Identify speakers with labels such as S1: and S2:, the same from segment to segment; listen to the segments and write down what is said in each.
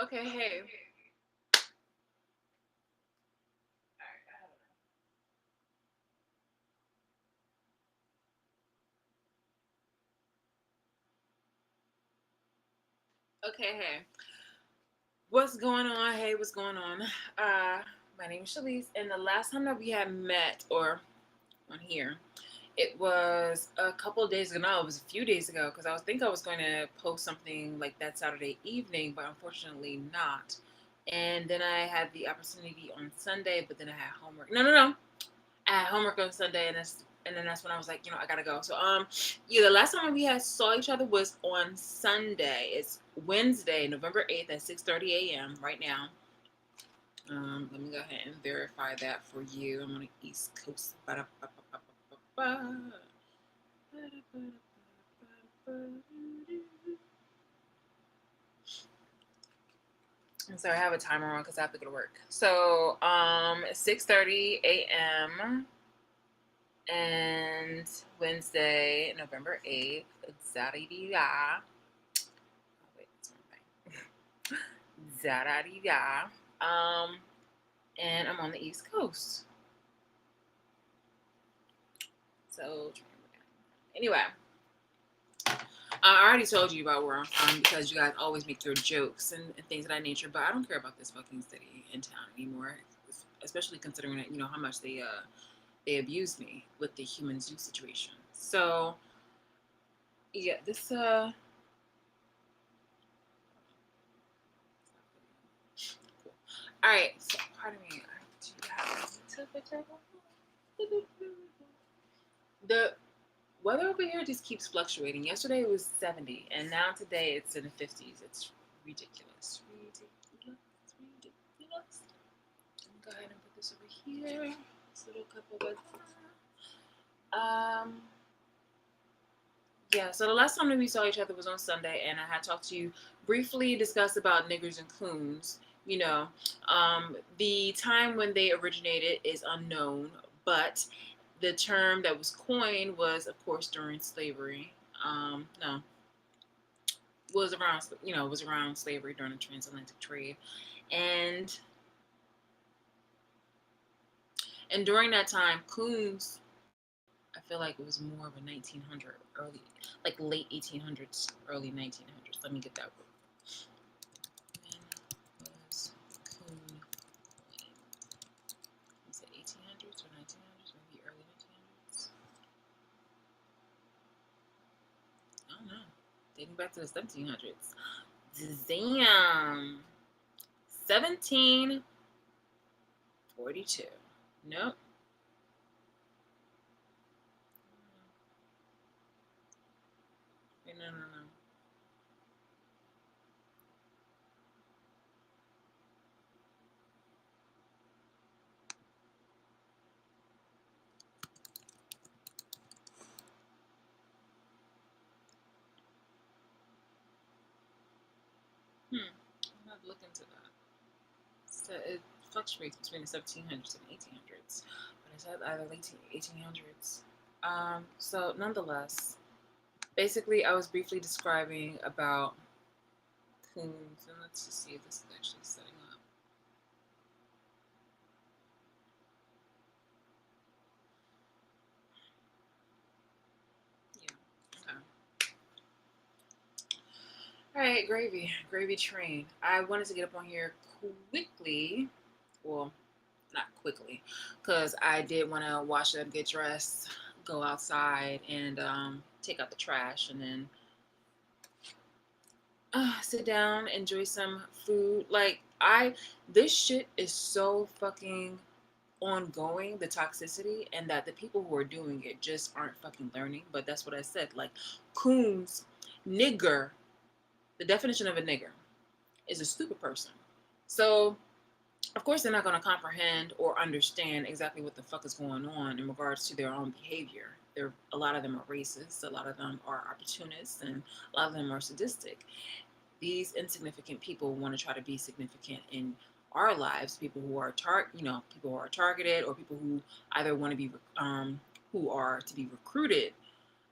S1: Okay, hey. Okay, hey. What's going on? Hey, what's going on? My name is Shalise, and the last time that we had met or on here, it was a couple of days ago. No, it was a few days ago because I was going to post something like that Saturday evening, but unfortunately not. And then I had the opportunity on Sunday, but then I had homework. No. I had homework on Sunday, and then that's when I was like, I gotta go. So yeah, the last time we had saw each other was on Sunday. It's Wednesday, November 8th at 6:30 a.m. right now. Let me go ahead and verify that for you. I'm on the East Coast. And so I have a timer on because I have to go to work. So 6:30 a.m. and Wednesday, November 8th. Zadidida. Oh, wait, that's one thing. Zadidida. And I'm on the East Coast. So, anyway, I already told you about where I'm from because you guys always make your jokes and things of that nature. But I don't care about this fucking city and town anymore, especially considering that how much they abused me with the human zoo situation. So yeah, this cool. All right, so pardon me. Do you have a temperature? The weather over here just keeps fluctuating. Yesterday it was 70, and now today it's in the 50s. It's ridiculous. Ridiculous. Ridiculous. Let me go ahead and put this over here. This little cup of it. Um, yeah, so the last time that we saw each other was on Sunday, and I had talked to you briefly, discussed about niggers and coons. The time when they originated is unknown, but the term that was coined was, of course, during slavery. No, was around slavery during the transatlantic trade, and during that time, coons. I feel like it was more of a 1900 early, like late 1800s, early 1900s. Let me get that. When was coon coined? Is it 1800s or 1900s? Maybe early 1900s. I don't know. Dating back to the 1700s. Damn. 1742. Nope. No. I'm not looking into that. So it fluctuates between the 1700s and 1800s, but it's either late 1800s. So nonetheless, basically, I was briefly describing about coons, and let's just see if this is actually setting up. Yeah. Okay. All right, gravy train. I wanted to get up on here quickly. Well, not quickly, because I did want to wash up, get dressed, go outside, and take out the trash, and then sit down, enjoy some food. This shit is so fucking ongoing, the toxicity, and that the people who are doing it just aren't fucking learning. But that's what I said. Like, coons, nigger, the definition of a nigger is a stupid person. So, of course, they're not going to comprehend or understand exactly what the fuck is going on in regards to their own behavior. A lot of them are racist, a lot of them are opportunists, and a lot of them are sadistic. these insignificant people want to try to be significant in our lives. People who are people who are targeted, or people who either want to be who are to be recruited.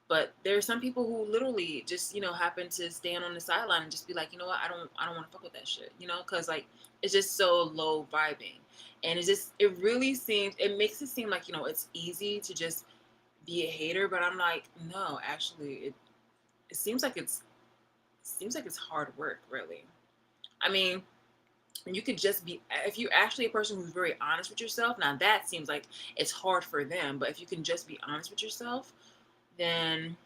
S1: But there are some people who literally just, happen to stand on the sideline and just be like, you know what, I don't want to fuck with that shit, because like it's just so low vibing, and it really seems, it makes it seem like, it's easy to just be a hater, but I'm like, no, actually, it seems like it's hard work, really. I mean, you could just be, if you're actually a person who's very honest with yourself, now that seems like it's hard for them, but if you can just be honest with yourself, then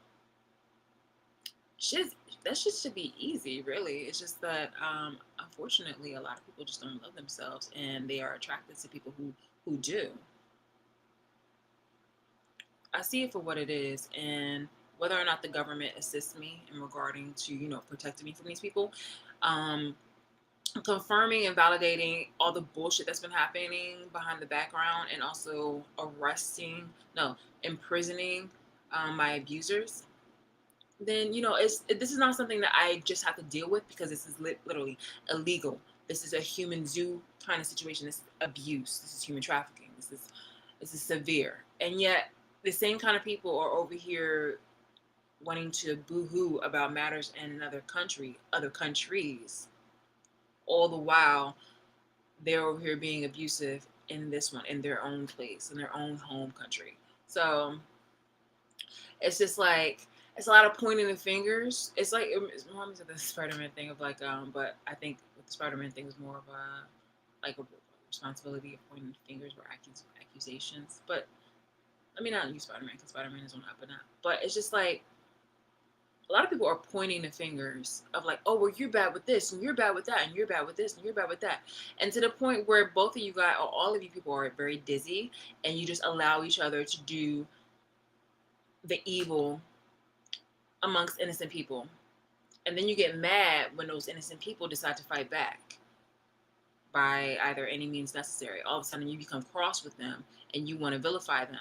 S1: shit, that shit should be easy, really. It's just that, unfortunately, a lot of people just don't love themselves, and they are attracted to people who do. I see it for what it is, and whether or not the government assists me in regarding to, protecting me from these people, um, confirming and validating all the bullshit that's been happening behind the background, and also imprisoning my abusers, then this is not something that I just have to deal with, because this is literally illegal. This is a human zoo kind of situation. This is abuse. This is human trafficking. This is severe. And yet the same kind of people are over here wanting to boo-hoo about matters in other countries, all the while they're over here being abusive in this one, in their own place, in their own home country. So it's just like, it's a lot of pointing the fingers. It's like, it reminds me of the Spider-Man thing of like, but I think with the Spider-Man thing is more of a responsibility of pointing fingers or accusations. But let me not use Spider-Man, because Spider-Man is on up and up. But it's just like, a lot of people are pointing the fingers of like, oh, well, you're bad with this, and you're bad with that, and you're bad with this, and you're bad with that. And to the point where both of you guys, or all of you people, are very dizzy, and you just allow each other to do the evil amongst innocent people. And then you get mad when those innocent people decide to fight back by either any means necessary. All of a sudden you become cross with them, and you want to vilify them.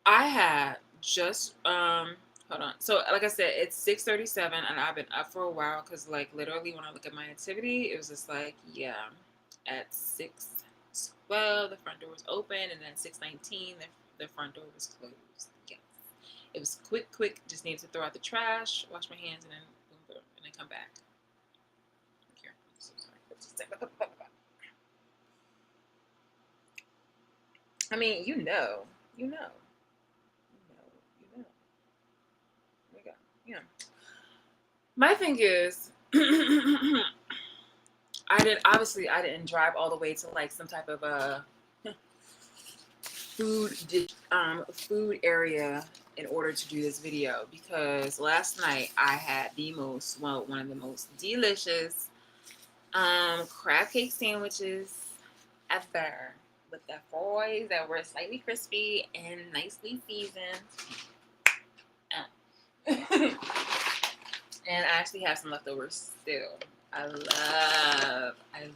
S1: I had just hold on. So like I said, it's 6:37, and I've been up for a while, because like literally when I look at my activity, it was just like, yeah, at 6:12 the front door was open, and then 6:19 the front door was closed. Yes, it was quick. Just need to throw out the trash, wash my hands, and then boom, and then come back. Here, I'm so sorry. I mean, you know. There we go. Yeah. My thing is, I didn't drive all the way to like some type of a food area in order to do this video, because last night I had one of the most delicious crab cake sandwiches ever, with the fries that were slightly crispy and nicely seasoned. And I actually have some leftovers still. I love. I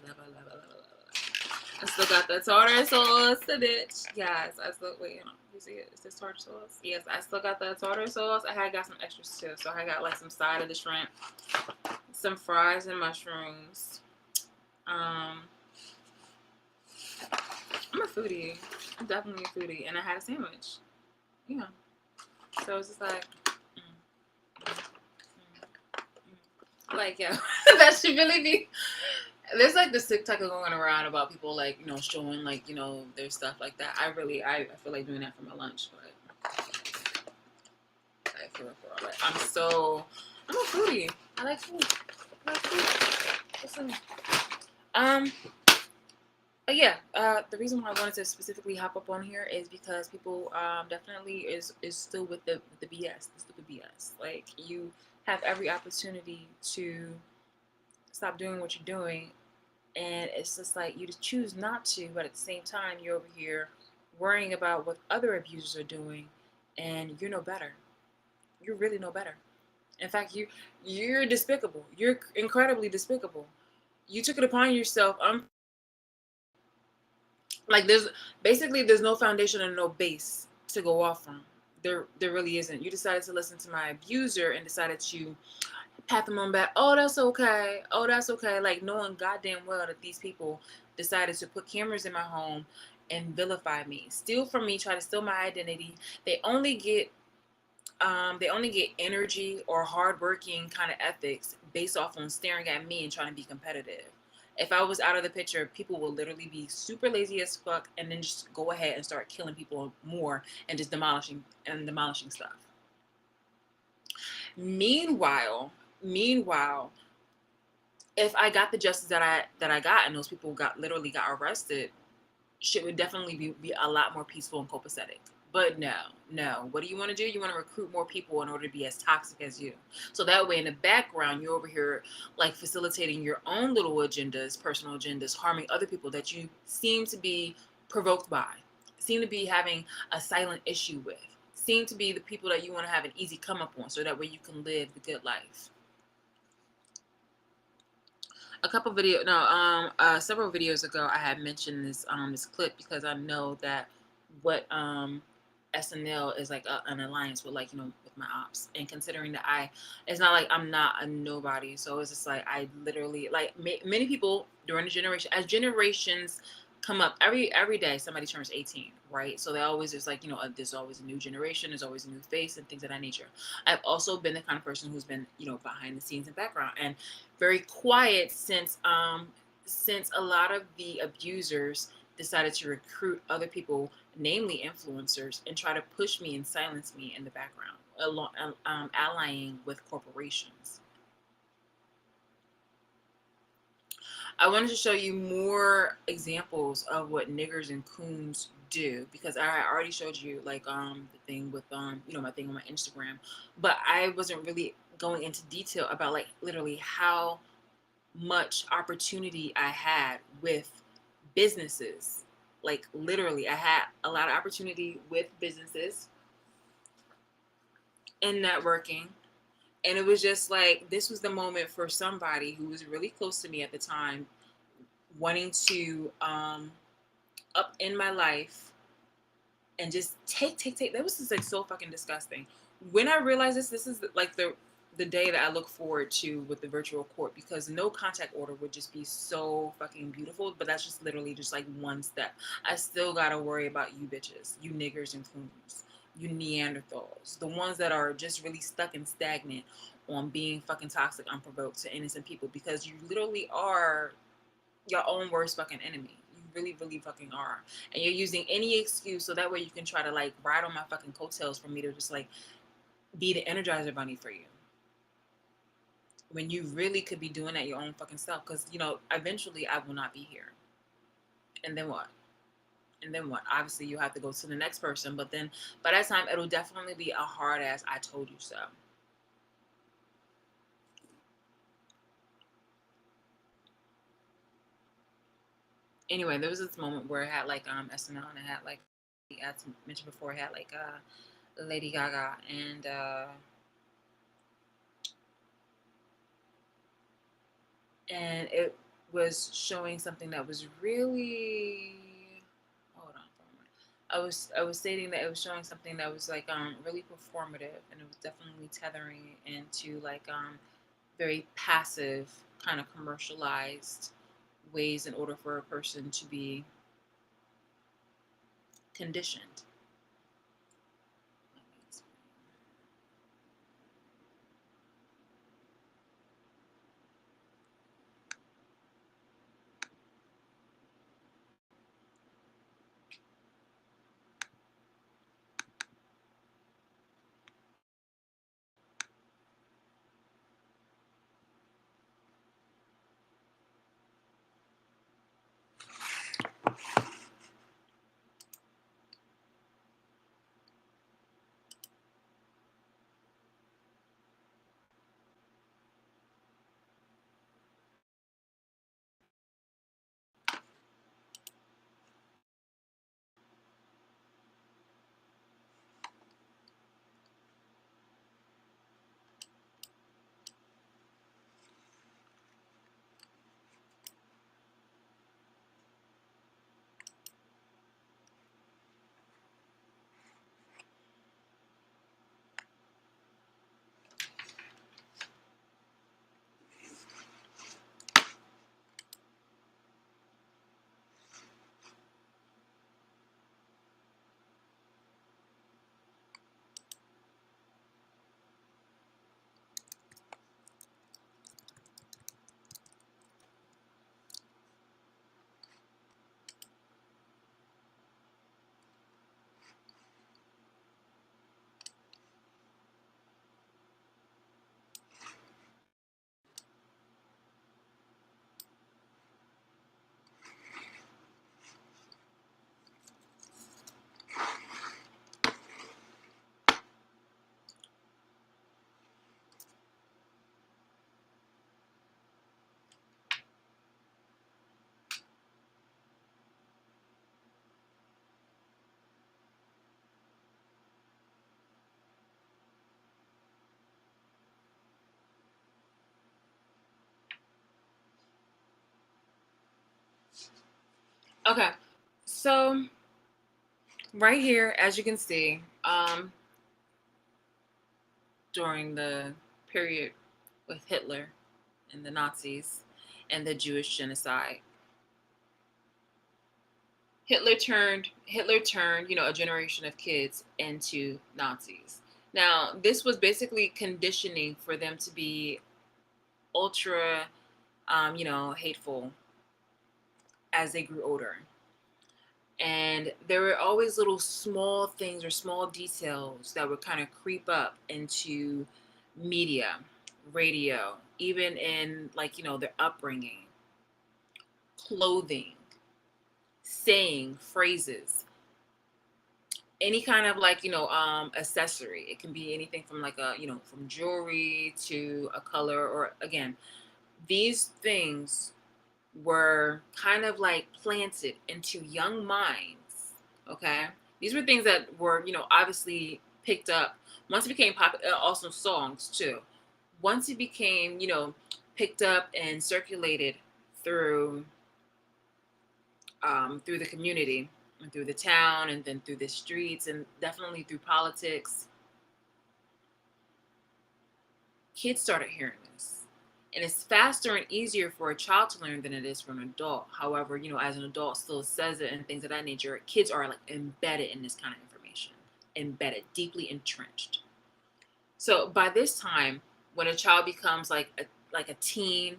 S1: still got the tartar sauce, bitch. Yes, I still, wait, you see it? Is this tartar sauce? Yes, I still got the tartar sauce. I had got some extras too. So I got like some side of the shrimp, some fries and mushrooms. I'm a foodie. I'm definitely a foodie. And I had a sandwich. Yeah. So it's just like, like, yeah, that should really be. There's like this TikTok going around about people like, showing like, their stuff like that. I feel like doing that for my lunch, but I feel like for all that. I'm a foodie. I like food. Listen. But yeah, the reason why I wanted to specifically hop up on here is because people definitely is still with the BS, the stupid BS. Like, you have every opportunity to stop doing what you're doing, and it's just like you just choose not to, but at the same time you're over here worrying about what other abusers are doing, and you're no better. You're really no better. In fact, you're despicable. You're incredibly despicable. You took it upon yourself. Like, there's no foundation and no base to go off from. There really isn't. You decided to listen to my abuser and decided to pat them on back. Oh, that's okay. Oh, that's okay. Like knowing goddamn well that these people decided to put cameras in my home and vilify me, steal from me, try to steal my identity. They only get energy or hardworking kind of ethics based off on staring at me and trying to be competitive. If I was out of the picture, people will literally be super lazy as fuck and then just go ahead and start killing people more and just demolishing stuff. Meanwhile, if I got the justice that I got and those people got arrested, shit would definitely be a lot more peaceful and copacetic. But no. What do you want to do? You want to recruit more people in order to be as toxic as you. So that way, in the background, you're over here like facilitating your own little agendas, personal agendas, harming other people that you seem to be provoked by, seem to be having a silent issue with, seem to be the people that you want to have an easy come up on, so that way you can live the good life. Several videos ago, I had mentioned this clip because I know that what SNL is like an alliance with, like, with my ops, and considering that it's not like I'm not a nobody, so it's just like I literally like many people during the generation, as generations come up, every day somebody turns 18, right? So they always, there's like, there's always a new generation, there's always a new face and things of that nature. I've also been the kind of person who's been, behind the scenes and background and very quiet since a lot of the abusers decided to recruit other people, namely influencers, and try to push me and silence me in the background, allying with corporations. I wanted to show you more examples of what niggers and coons do, because I already showed you like the thing with my thing on my Instagram, but I wasn't really going into detail about like literally how much opportunity I had with businesses. Like literally, I had a lot of opportunity with businesses and networking. And it was just like, this was the moment for somebody who was really close to me at the time, wanting to up in my life and just take. That was just like so fucking disgusting. When I realized this is like the day that I look forward to with the virtual court, because no contact order would just be so fucking beautiful. But that's just literally just like one step. I still gotta worry about you bitches, you niggers and coons, you Neanderthals, the ones that are just really stuck and stagnant on being fucking toxic, unprovoked to innocent people, because you literally are your own worst fucking enemy. You really, really fucking are. And you're using any excuse so that way you can try to like ride on my fucking coattails for me to just like be the Energizer Bunny for you, when you really could be doing that your own fucking self. Because eventually I will not be here, and then what? Obviously you have to go to the next person, but then by that time it'll definitely be a hard ass I told you so. Anyway, there was this moment where it had like SNL, and it had like, as mentioned before, it had like Lady Gaga, and it was showing something that was really, hold on for a moment. I was stating that it was showing something that was like really performative, and it was definitely tethering into like very passive kind of commercialized ways in order for a person to be conditioned. Okay, so right here, as you can see, during the period with Hitler and the Nazis and the Jewish genocide, Hitler turned, a generation of kids into Nazis. Now, this was basically conditioning for them to be ultra, hateful as they grew older. And there were always little small things or small details that would kind of creep up into media, radio, even in their upbringing, clothing, saying, phrases, any kind of accessory. It can be anything from from jewelry to a color, or again, these things were kind of like planted into young minds. Okay, these were things that were obviously picked up once it became popular. Also songs too, once it became picked up and circulated through through the community and through the town and then through the streets and definitely through politics. Kids started hearing this. And it's faster and easier for a child to learn than it is for an adult. However, as an adult still says it and things of that nature, kids are like embedded in this kind of information, embedded, deeply entrenched. So by this time, when a child becomes like a teen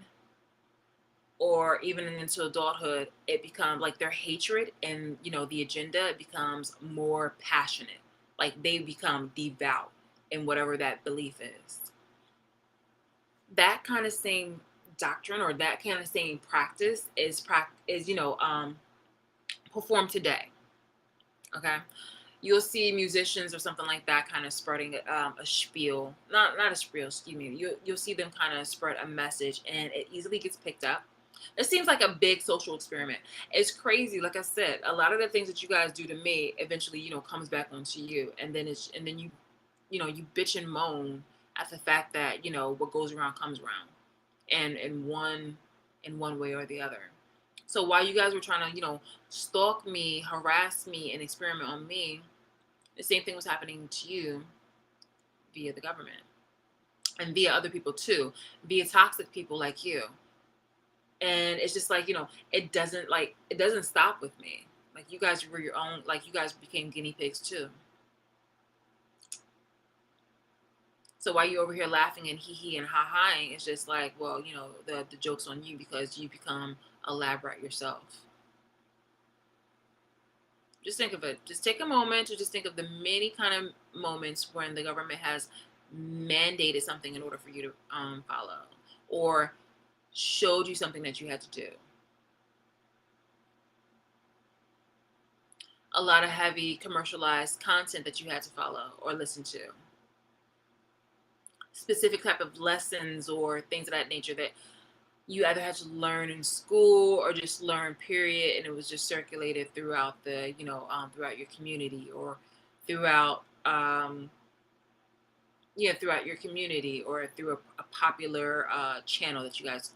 S1: or even into adulthood, it becomes like their hatred and the agenda becomes more passionate. Like they become devout in whatever that belief is. That kind of same doctrine or that kind of same practice is performed today. Okay, you'll see musicians or something like that kind of spreading a spiel, not a spiel, excuse me. You'll see them kind of spread a message, and it easily gets picked up. It seems like a big social experiment. It's crazy. Like I said, a lot of the things that you guys do to me eventually, comes back onto you, and then you bitch and moan at the fact that what goes around comes around, and in one way or the other. So while you guys were trying to stalk me, harass me, and experiment on me, the same thing was happening to you via the government and via other people too, via toxic people like you. And it's just like it doesn't stop with me. Like you guys were your own, like you guys became guinea pigs too. So while you're over here laughing and hee hee and ha haing, it's just like, well, the joke's on you because you become a lab rat yourself. Just think of it. Just take a moment to just think of the many kind of moments when the government has mandated something in order for you to follow, or showed you something that you had to do. A lot of heavy commercialized content that you had to follow or listen to. Specific type of lessons or things of that nature that you either had to learn in school or just learn period, and it was just circulated throughout the throughout your community or throughout throughout your community or through a popular channel that you guys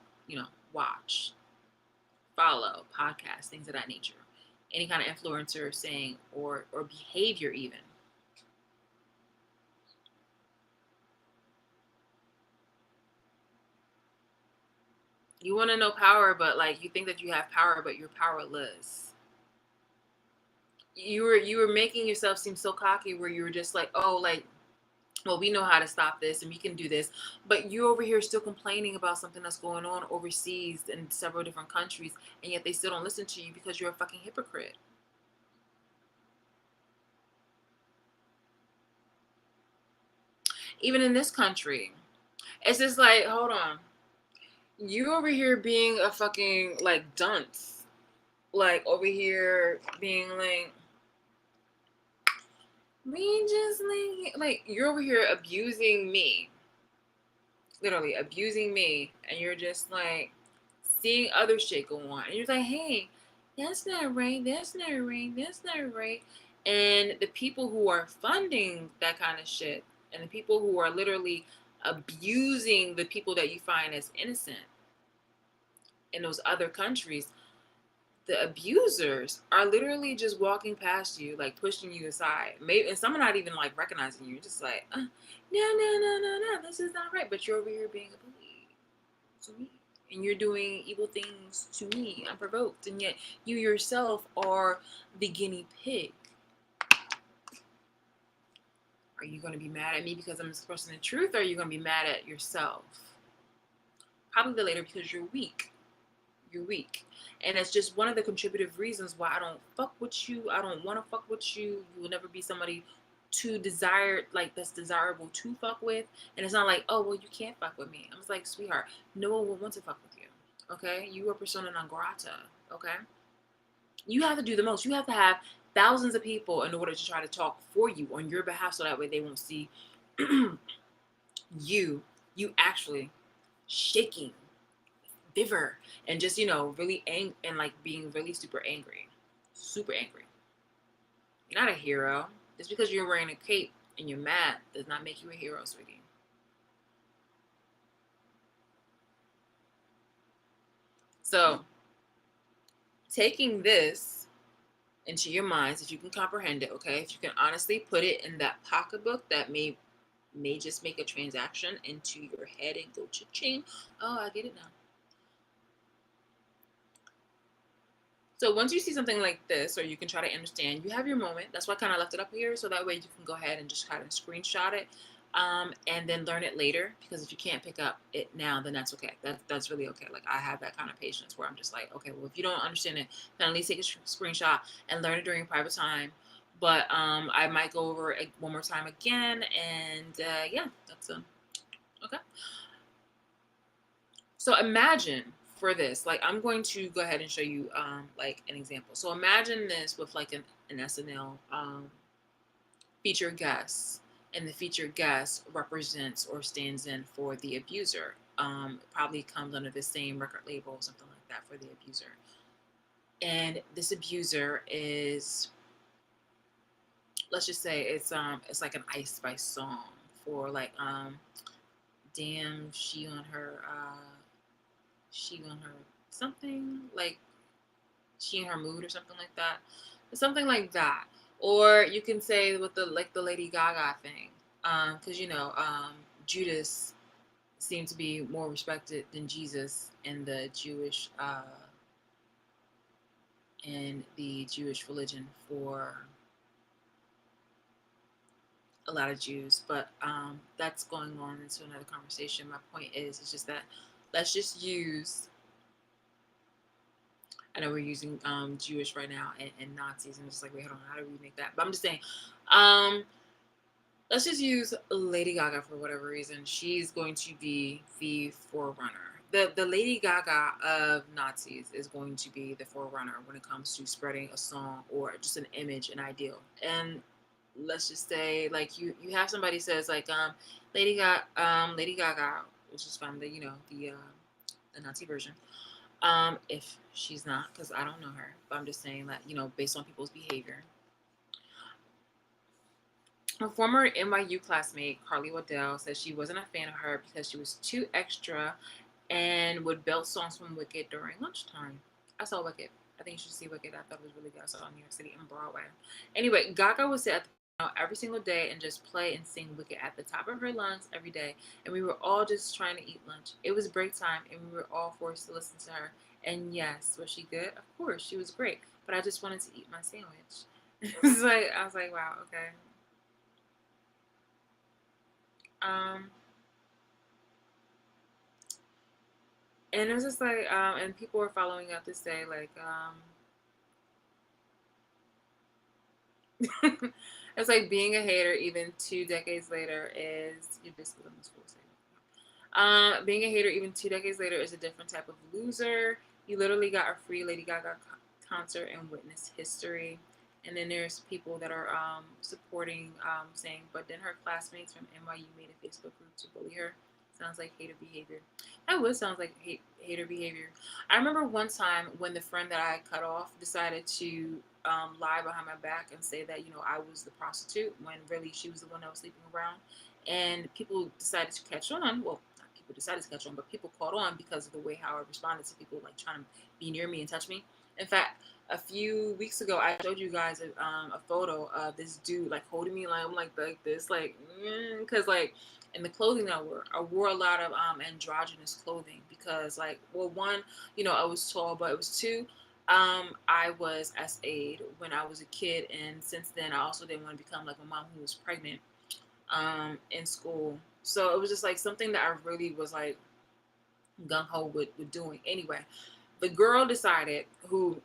S1: watch, follow, podcast, things of that nature. Any kind of influencer saying or behavior even. You want to know power, but like you think that you have power, but you're powerless. You were making yourself seem so cocky where you were just like, oh, like, well, we know how to stop this and we can do this. But you over here still complaining about something that's going on overseas in several different countries, and yet they still don't listen to you because you're a fucking hypocrite. Even in this country, it's just like, hold on. You over here being a fucking like dunce. Like over here being like, we just like you're over here abusing me, literally abusing me, and you're just like seeing other shit go on, and you're like, hey, that's not right, that's not right, that's not right. And the people who are funding that kind of shit, and the people who are literally abusing the people that you find as innocent in those other countries, The abusers are literally just walking past you, like pushing you aside. Maybe, and some are not even like recognizing you. Just like, no, no, this is not right. But you're over here being a bully to me, and you're doing evil things to me, unprovoked, and yet you yourself are the guinea pig. Are you going to be mad at me because I'm expressing the truth, or are you going to be mad at yourself? Probably the later, because you're weak. You're weak. And it's just one of the contributive reasons why I don't fuck with you. I don't want to fuck with you. You will never be somebody too desired, like that's desirable to fuck with. And it's not like, oh, well, you can't fuck with me. I was like, sweetheart, no one will want to fuck with you. Okay? You are persona non grata. Okay? You have to do the most. You have to have thousands of people in order to try to talk for you on your behalf, so that way they won't see you actually shaking, biver, and just, really and like being really super angry. Super angry. You're not a hero. Just because you're wearing a cape and you're mad does not make you a hero, sweetie. So, taking this into your minds, if you can comprehend it, okay? If you can honestly put it in that pocketbook that may just make a transaction into your head and go cha-ching. Oh, I get it now. So once you see something like this, or you can try to understand, you have your moment. That's why I kind of left it up here, so that way you can go ahead and just kind of screenshot it, and then learn it later. Because if you can't pick up it now, then that's okay. That's really okay. Like, I have that kind of patience where I'm just like, okay, well, if you don't understand it, then at least take a screenshot and learn it during a private time. But I might go over it one more time again, and yeah, that's okay. So imagine for this, like, I'm going to go ahead and show you like an example. So imagine this with like an SNL featured guest, and the featured guest represents or stands in for the abuser. Probably comes under the same record label, something like that, for the abuser. And this abuser is, let's just say it's like an Ice Spice song for like damn, she on her something, like she in her mood or something like that. Something like that. Or you can say with the Lady Gaga thing. Because Judas seemed to be more respected than Jesus in the Jewish religion for a lot of Jews. But that's going on into another conversation. My point is, it's just that let's just use, I know we're using Jewish right now and Nazis, and it's just like, wait, hold on, how do we make that? But I'm just saying, let's just use Lady Gaga for whatever reason. She's going to be the forerunner. The Lady Gaga of Nazis is going to be the forerunner when it comes to spreading a song or just an image, an ideal. And let's just say, like, you have somebody says like Lady Gaga, which is from the Nazi version. If she's not, because I don't know her, but I'm just saying that, based on people's behavior. A former NYU classmate, Carly Waddell, says she wasn't a fan of her because she was too extra and would belt songs from Wicked during lunchtime. I saw Wicked. I think you should see Wicked. I thought it was really good. I saw it in New York City and Broadway. Anyway, Gaga would sit at the piano every single day and just play and sing Wicked at the top of her lungs every day. And we were all just trying to eat lunch. It was break time, and we were all forced to listen to her. And yes, was she good? Of course, she was great. But I just wanted to eat my sandwich. I was like, wow, okay. Um, and it was just like, and people were following up to say, like, it's like being a hater even 2 decades later is, being a hater even 2 decades later is a different type of loser. You literally got a free Lady Gaga concert and witnessed history. And then there's people that are supporting, saying, but then her classmates from NYU made a Facebook group to bully her. Sounds like hater behavior. That would sound like hater behavior. I remember one time when the friend that I cut off decided to lie behind my back and say that, I was the prostitute when really she was the one that was sleeping around. And people decided to catch on. Well, not people decided to catch on, but people caught on because of the way how I responded to people like trying to be near me and touch me. In fact, a few weeks ago, I showed you guys a photo of this dude like holding me, like I'm like this, like, because like in the clothing I wore a lot of androgynous clothing because like, well, one, I was tall, but it was two, I was SA'd when I was a kid, and since then I also didn't want to become like my mom who was pregnant in school. So it was just like something that I really was like gung ho with doing. Anyway, the girl decided, who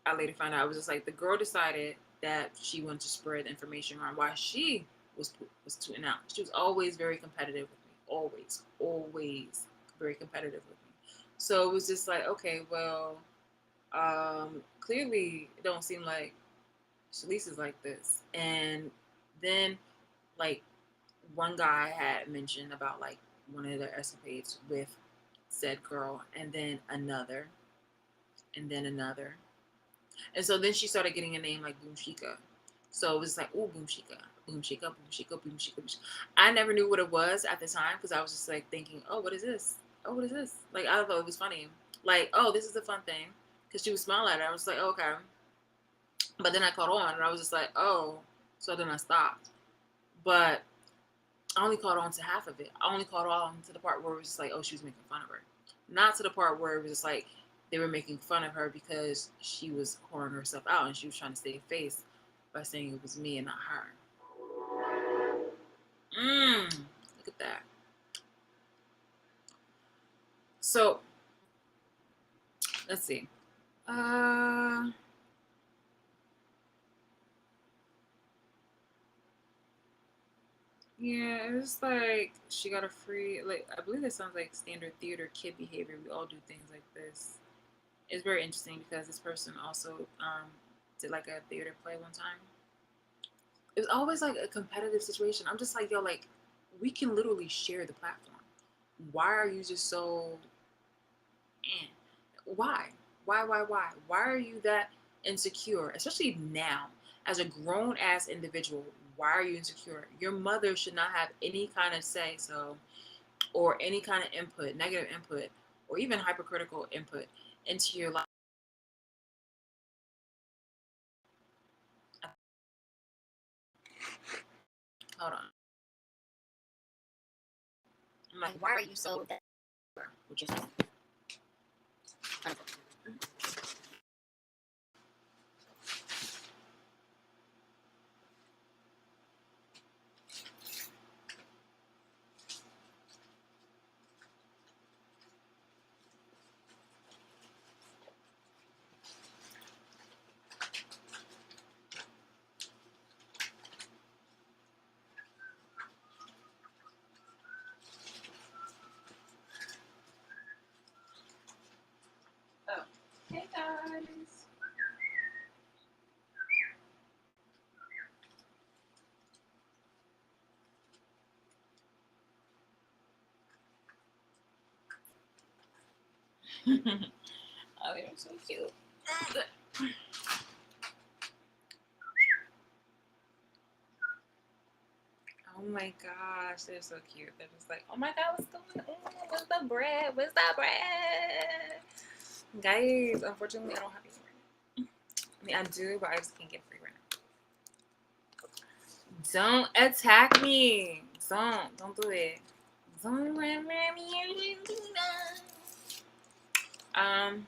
S1: I later found out, it was just like the girl decided that she wanted to spread information around why she was tweeting out. She was always very competitive with me, always very competitive with me. So it was just like, okay, well, clearly it don't seem like Shalise is like this. And then like one guy had mentioned about like one of their escapades with said girl, and then another, and then another. And so then she started getting a name like Boom Shika. So it was like, oh, Boom Shika, Boom Shika, Boom Shika, Boom Shika, Boom Shika. I never knew what it was at the time because I was just like thinking, oh, what is this? Oh, what is this? Like, I thought it was funny. Like, oh, this is a fun thing. Because she would smile at it. I was like, oh, okay. But then I caught on and I was just like, oh. So then I stopped. But I only caught on to half of it. I only caught on to the part where it was just like, oh, she was making fun of her. Not to the part where it was just like they were making fun of her because she was whoring herself out and she was trying to save face by saying it was me and not her. Look at that. So let's see. Uh, yeah, it was like she got a free, like, I believe that sounds like standard theater kid behavior. We all do things like this. It's very interesting because this person also did like a theater play one time. It was always like a competitive situation. I'm just like, yo, like, we can literally share the platform. Why are you just so eh? Why? Why are you that insecure? Especially now, as a grown ass individual, why are you insecure? Your mother should not have any kind of say so or any kind of input, negative input, or even hypercritical input into your life. Hold on. I'm like, why are you so that? Which is oh, hey guys. Oh, they're so cute. Oh my gosh, they're so cute. They're just like, oh my god, what's going on? Where's the bread? Where's the bread? Guys, unfortunately, I don't have any. I mean, I do, but I just can't get free right now. Don't attack me. Don't do it. Don't let me. Um,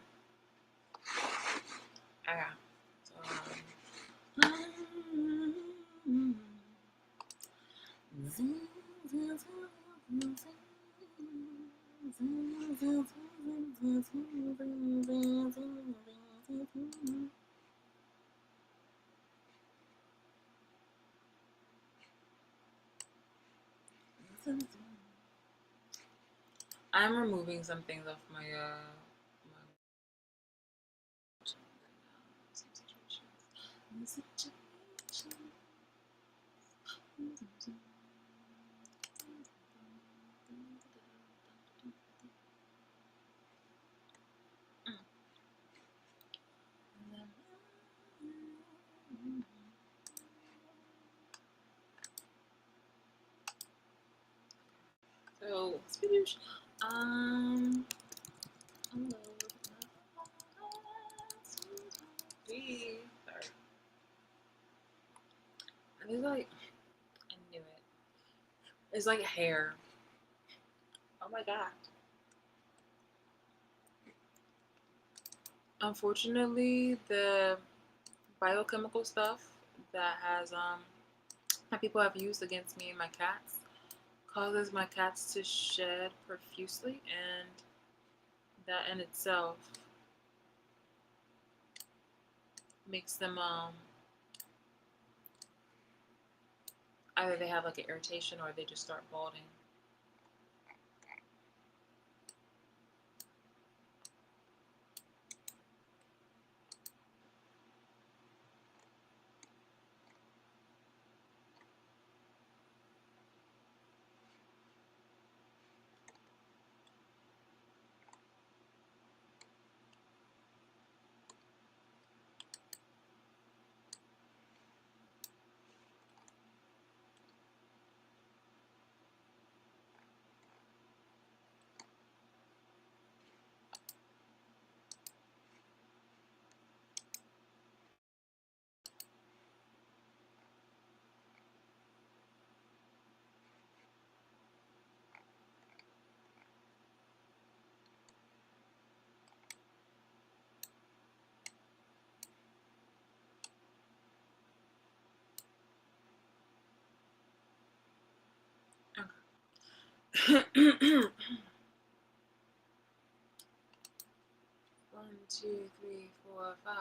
S1: I got. I'm removing some things off my so hello. Sorry. And it's like, I knew it. It's like hair. Oh my god. Unfortunately, the biochemical stuff that people have used against me and my cats causes my cats to shed profusely, and that in itself makes them either they have like an irritation or they just start balding. Okay. 1, 2, 3, 4, 5.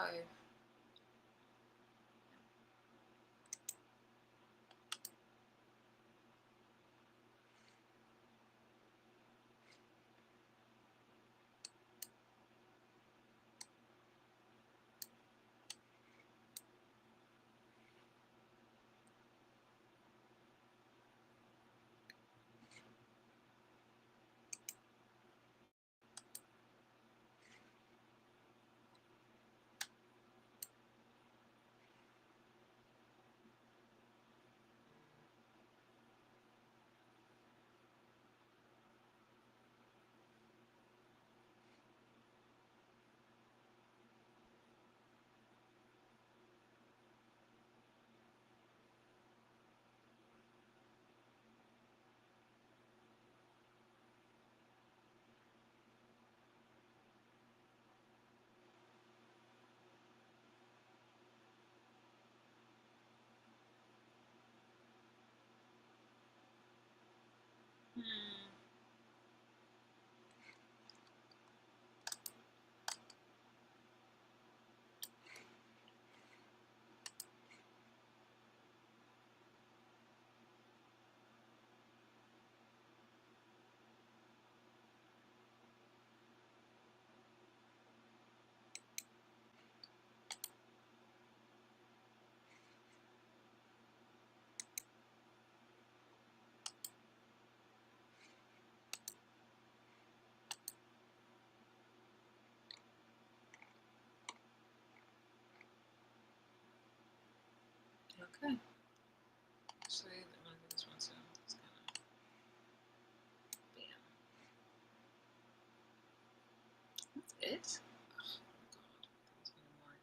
S1: Okay. Actually, I'm gonna do this one too. It's kind of bam. That's it. Oh god, there's one more.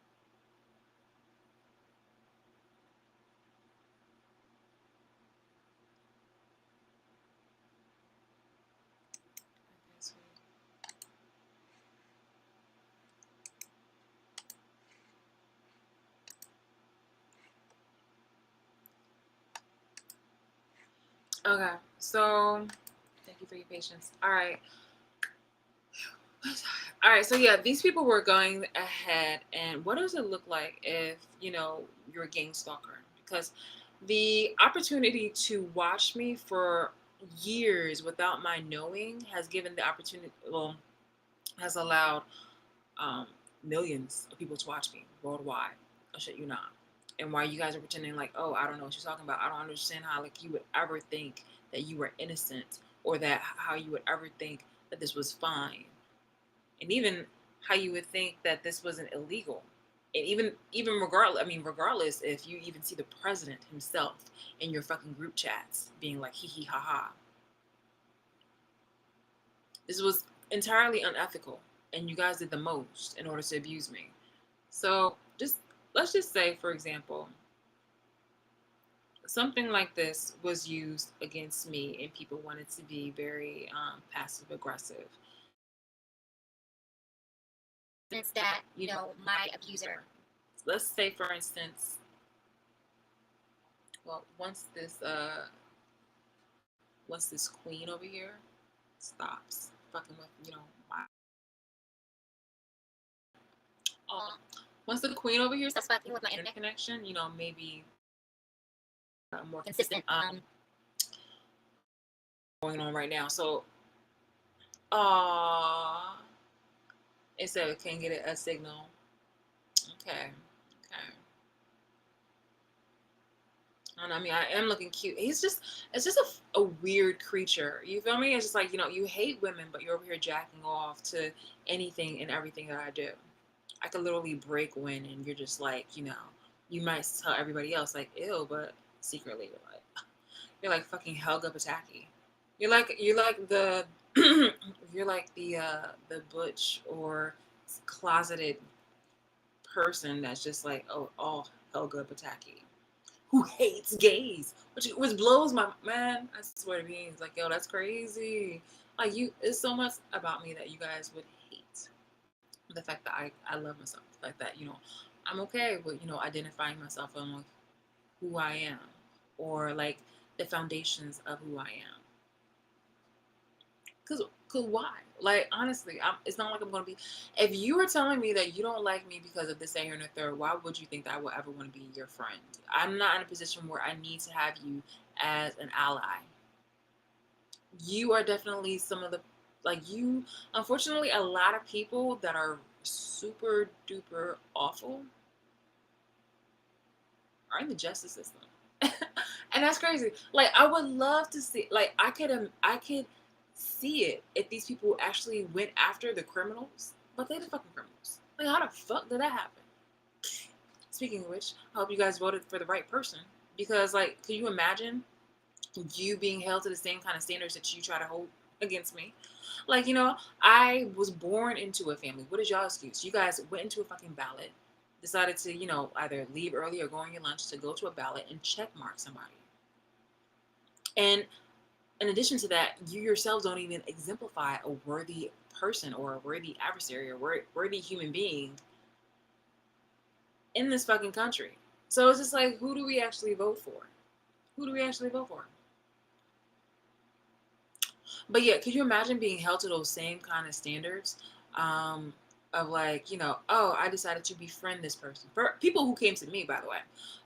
S1: Okay, sweet. Okay, so thank you for your patience. All right. All right, so yeah, these people were going ahead, and what does it look like if you're a gang stalker? Because the opportunity to watch me for years without my knowing has given the opportunity, well, has allowed um, millions of people to watch me worldwide. I shit you not. And why you guys are pretending like, oh, I don't know what you're talking about. I don't understand how like you would ever think that you were innocent, or that how you would ever think that this was fine, and even how you would think that this wasn't illegal. And even regardless, I mean, regardless if you even see the president himself in your fucking group chats being like, hee hee ha ha. This was entirely unethical, and you guys did the most in order to abuse me. So just let's just say, for example, something like this was used against me and people wanted to be very passive aggressive.
S2: Instance that, my abuser.
S1: Let's say, for instance, well, once this queen over here stops fucking with, my once the queen over here stops fucking with my internet connection, maybe more consistent going on right now. So, it said it can't get a signal. Okay. I don't know, I mean, I am looking cute. It's just a weird creature. You feel me? It's just like, you hate women, but you're over here jacking off to anything and everything that I do. I could literally break wind and you're just like, you might tell everybody else, like, ew, but secretly you're like fucking Helga Pataki. You're like the you're like the butch or closeted person that's just like, oh, all Helga Pataki, who hates gays, which blows my man. I swear to me, it's like, yo, that's crazy. Like, it's so much about me that you guys would hate. The fact that I love myself, the fact that I'm okay with identifying myself and like who I am, or like the foundations of who I am. Cause why? Like, honestly, it's not like I'm gonna be. If you were telling me that you don't like me because of this, that, and the third, why would you think that I would ever want to be your friend? I'm not in a position where I need to have you as an ally. You are definitely some of the, like, you. Unfortunately, a lot of people that are super duper awful are in the justice system, and that's crazy. Like, I would love to see. Like, I could see it if these people actually went after the criminals, but they're the fucking criminals. Like, how the fuck did that happen? Speaking of which, I hope you guys voted for the right person, because, like, can you imagine you being held to the same kind of standards that you try to hold against me? Like, I was born into a family. What is y'all excuse? You guys went into a fucking ballot, decided to, either leave early or go on your lunch to go to a ballot and check mark somebody. And in addition to that, you yourselves don't even exemplify a worthy person or a worthy adversary or worthy human being in this fucking country. So it's just like, who do we actually vote for? Who do we actually vote for? But yeah, could you imagine being held to those same kind of standards? Of like, oh, I decided to befriend this person. For people who came to me, by the way.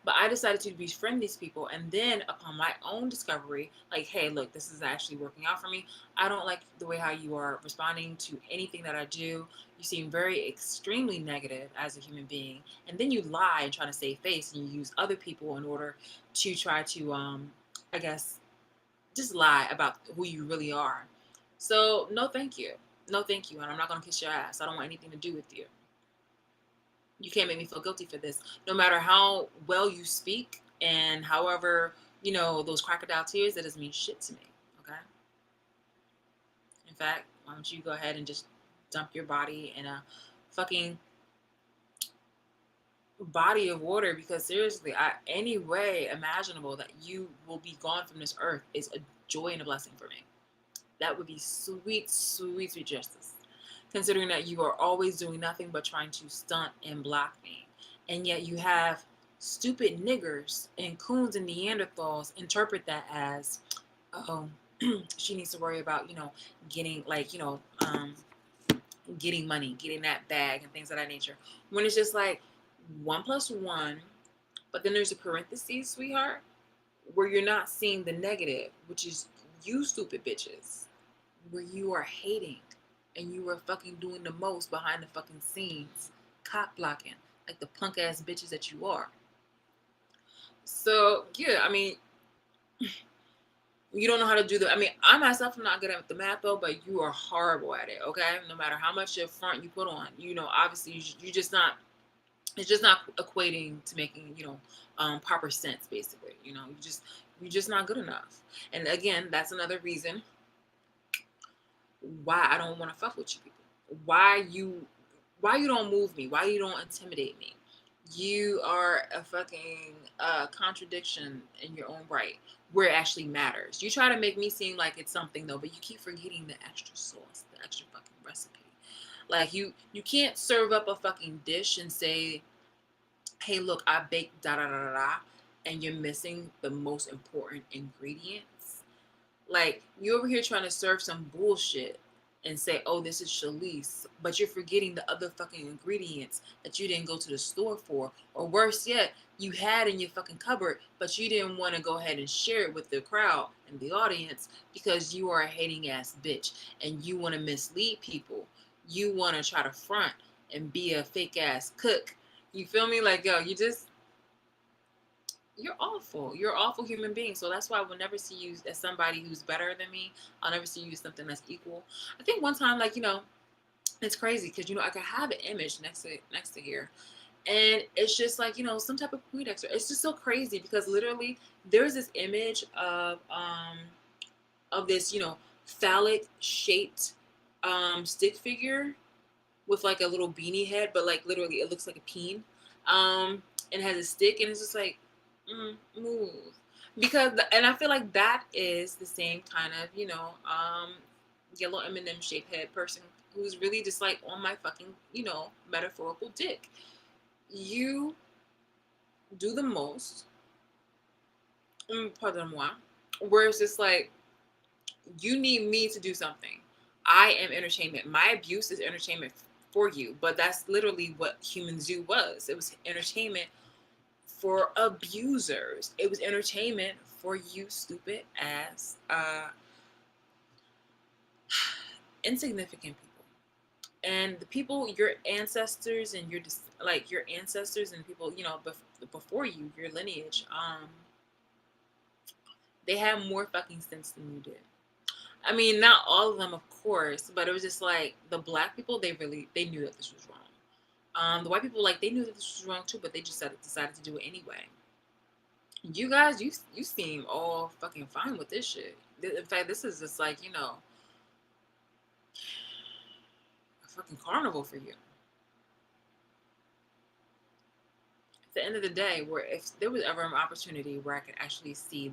S1: But I decided to befriend these people. And then upon my own discovery, like, hey, look, this is actually working out for me. I don't like the way how you are responding to anything that I do. You seem very extremely negative as a human being. And then you lie and try to save face and you use other people in order to try to, I guess, just lie about who you really are. So no, thank you. No, thank you. And I'm not going to kiss your ass. I don't want anything to do with you. You can't make me feel guilty for this. No matter how well you speak and however, those crocodile tears, that doesn't mean shit to me. Okay. In fact, why don't you go ahead and just dump your body in a fucking body of water? Because seriously, any way imaginable that you will be gone from this earth is a joy and a blessing for me. That would be sweet, sweet, sweet justice. Considering that you are always doing nothing but trying to stunt and block me. And yet you have stupid niggers and coons and Neanderthals interpret that as, oh, she needs to worry about, getting like, getting money, getting that bag and things of that nature. When it's just like 1+1, but then there's a parentheses, sweetheart, where you're not seeing the negative, which is you stupid bitches, where you are hating and you are fucking doing the most behind the fucking scenes, cock blocking, like the punk ass bitches that you are. So yeah, I mean, you don't know how to do the. I mean, I myself am not good at the math though, but you are horrible at it. Okay, no matter how much your front you put on, obviously you just not. It's just not equating to making proper sense. Basically, you're just not good enough. And again, that's another reason why I don't want to fuck with you people. Why you don't move me? Why you don't intimidate me? You are a fucking contradiction in your own right, where it actually matters. You try to make me seem like it's something though, but you keep forgetting the extra sauce, the extra fucking recipe. Like you can't serve up a fucking dish and say, hey, look, I baked da da da da da, and you're missing the most important ingredients. Like, you over here trying to serve some bullshit and say, oh, this is Shalice, but you're forgetting the other fucking ingredients that you didn't go to the store for. Or worse yet, you had in your fucking cupboard, but you didn't want to go ahead and share it with the crowd and the audience because you are a hating ass bitch and you want to mislead people. You want to try to front and be a fake ass cook. You feel me? Like, yo, you're awful. You're an awful human being. So that's why I will never see you as somebody who's better than me. I'll never see you as something that's equal. I think one time, like, it's crazy because I could have an image next to here, and it's just like some type of pretext. It's just so crazy because literally there's this image of this phallic shaped stick figure with like a little beanie head, but like literally it looks like a peen. And has a stick, and it's just like, move. And I feel like that is the same kind of, yellow M&M shaped head person who's really just like on my fucking, metaphorical dick. You do the most, pardon-moi, where it's just like, you need me to do something. I am entertainment. My abuse is entertainment for you, but that's literally what Human Zoo was. It was entertainment for abusers. It was entertainment for you stupid ass insignificant people. And the people, your ancestors and your ancestors and people, before you, your lineage, they had more fucking sense than you did. I mean, not all of them, of course, but it was just like the black people, they knew that this was wrong. The white people, like, they knew that this was wrong too, but they just decided to do it anyway. You guys, you seem all fucking fine with this shit. In fact, this is just like, a fucking carnival for you. At the end of the day, where if there was ever an opportunity where I could actually see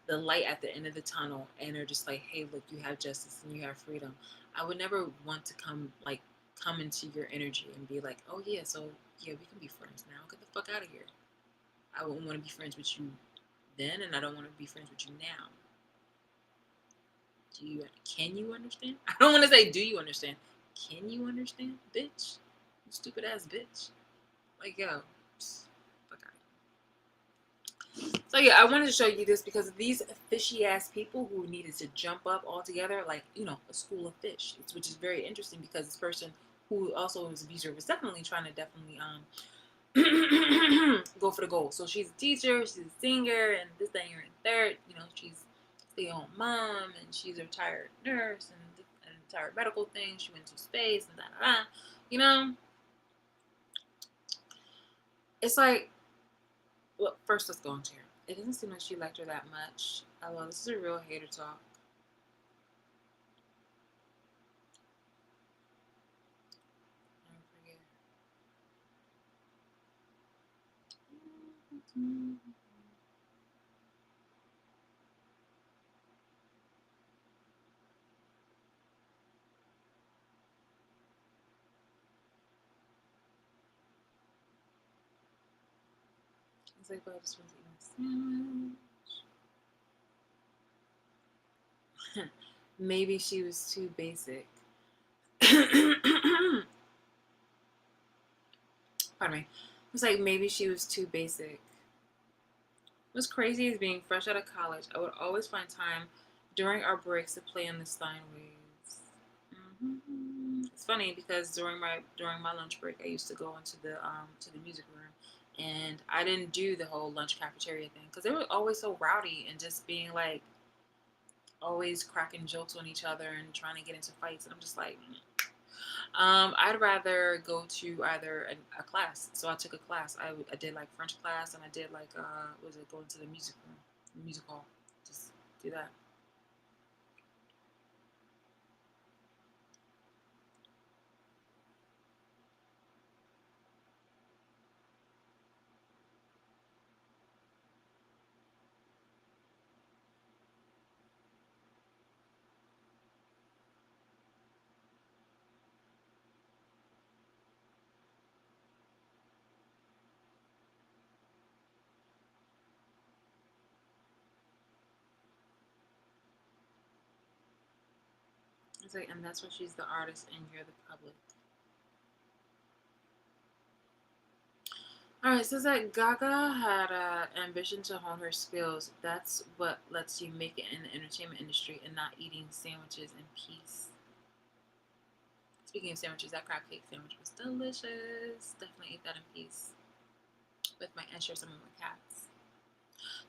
S1: the light at the end of the tunnel, and they're just like, hey, look, you have justice and you have freedom, I would never want to come into your energy and be like, oh yeah, so yeah, we can be friends now. Get the fuck out of here. I wouldn't want to be friends with you then, and I don't want to be friends with you now. Can you understand? I don't want to say do you understand. Can you understand, bitch? You stupid ass bitch. Like, yo, fuck out. So yeah, I wanted to show you this because of these fishy ass people who needed to jump up all together, like, a school of fish. Which is very interesting because this person who also was an abuser was definitely trying to go for the goal. So she's a teacher, she's a singer, and this, that, and third. She's a stay-at-home mom, and she's a retired nurse, and an entire medical thing. She went to space, and da da da. It's like, well, first let's go into her. It doesn't seem like she liked her that much. Well, this is a real hater talk. Never forget. It's like, but I just want to eat my sandwich. Maybe she was too basic. Pardon me. It's like maybe she was too basic. What's crazy is being fresh out of college, I would always find time during our breaks to play on the Steinways. It's funny because during my lunch break, I used to go into the music room, and I didn't do the whole lunch cafeteria thing because they were always so rowdy and just being like always cracking jokes on each other and trying to get into fights, and I'm just like, I'd rather go to either a class. So I took a class. I did like French class, and I did like was it going to the music room, music hall, just do that. It's like, and that's why she's the artist and you're the public. All right, so it's like Gaga had ambition to hone her skills. That's what lets you make it in the entertainment industry and not eating sandwiches in peace. Speaking of sandwiches, that crab cake sandwich was delicious. Definitely ate that in peace with my and share some of my cats.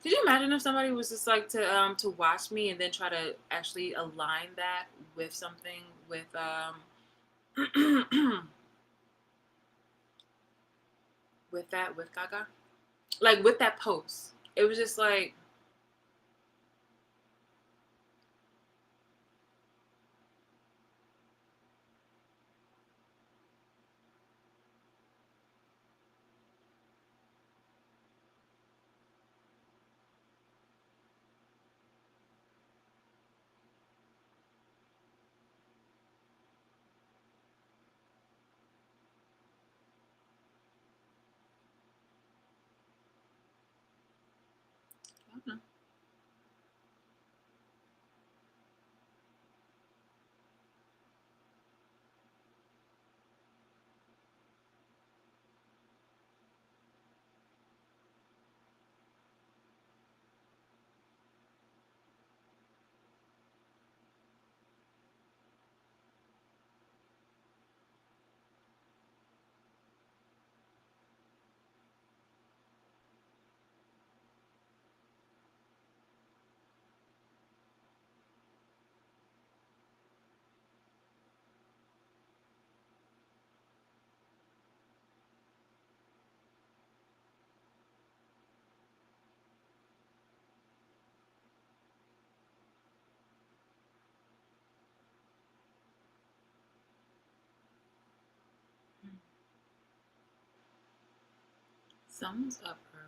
S1: Could you imagine if somebody was just like to watch me and then try to actually align that with something with with that with Gaga, like with that post? It was just like, I don't know. Someone's up early.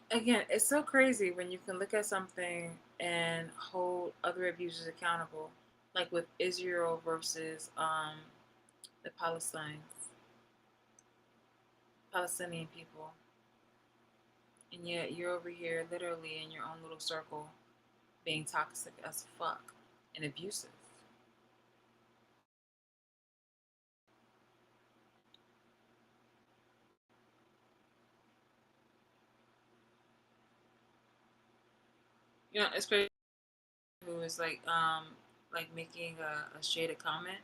S1: Again, it's so crazy when you can look at something and hold other abusers accountable, like with Israel versus the Palestinian people, and yet you're over here literally in your own little circle being toxic as fuck and abusive. You know, it's crazy. Who was like making a shaded comment,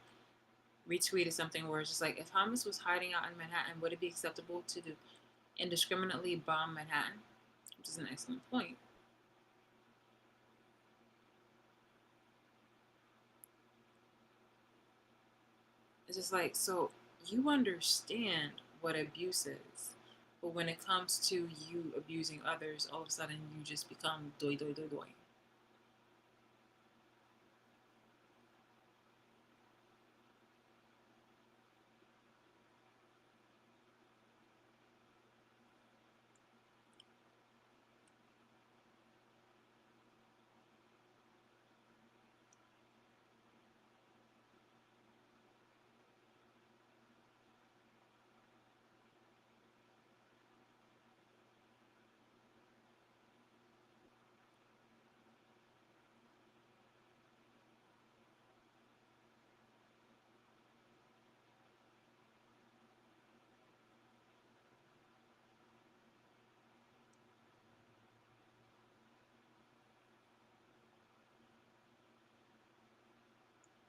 S1: retweeted something where it's just like, if Hamas was hiding out in Manhattan, would it be acceptable to do indiscriminately bomb Manhattan? Which is an excellent point. It's just like, so you understand what abuse is, but when it comes to you abusing others, all of a sudden you just become doy doy doy doy.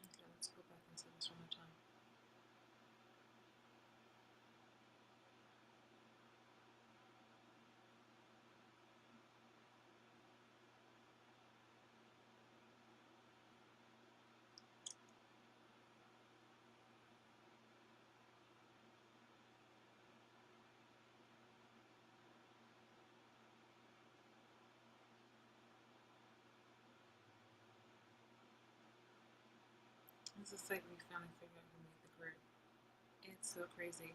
S1: Okay, let's go back and see this one more time. It's just like we finally figured out who made the group. It's so crazy.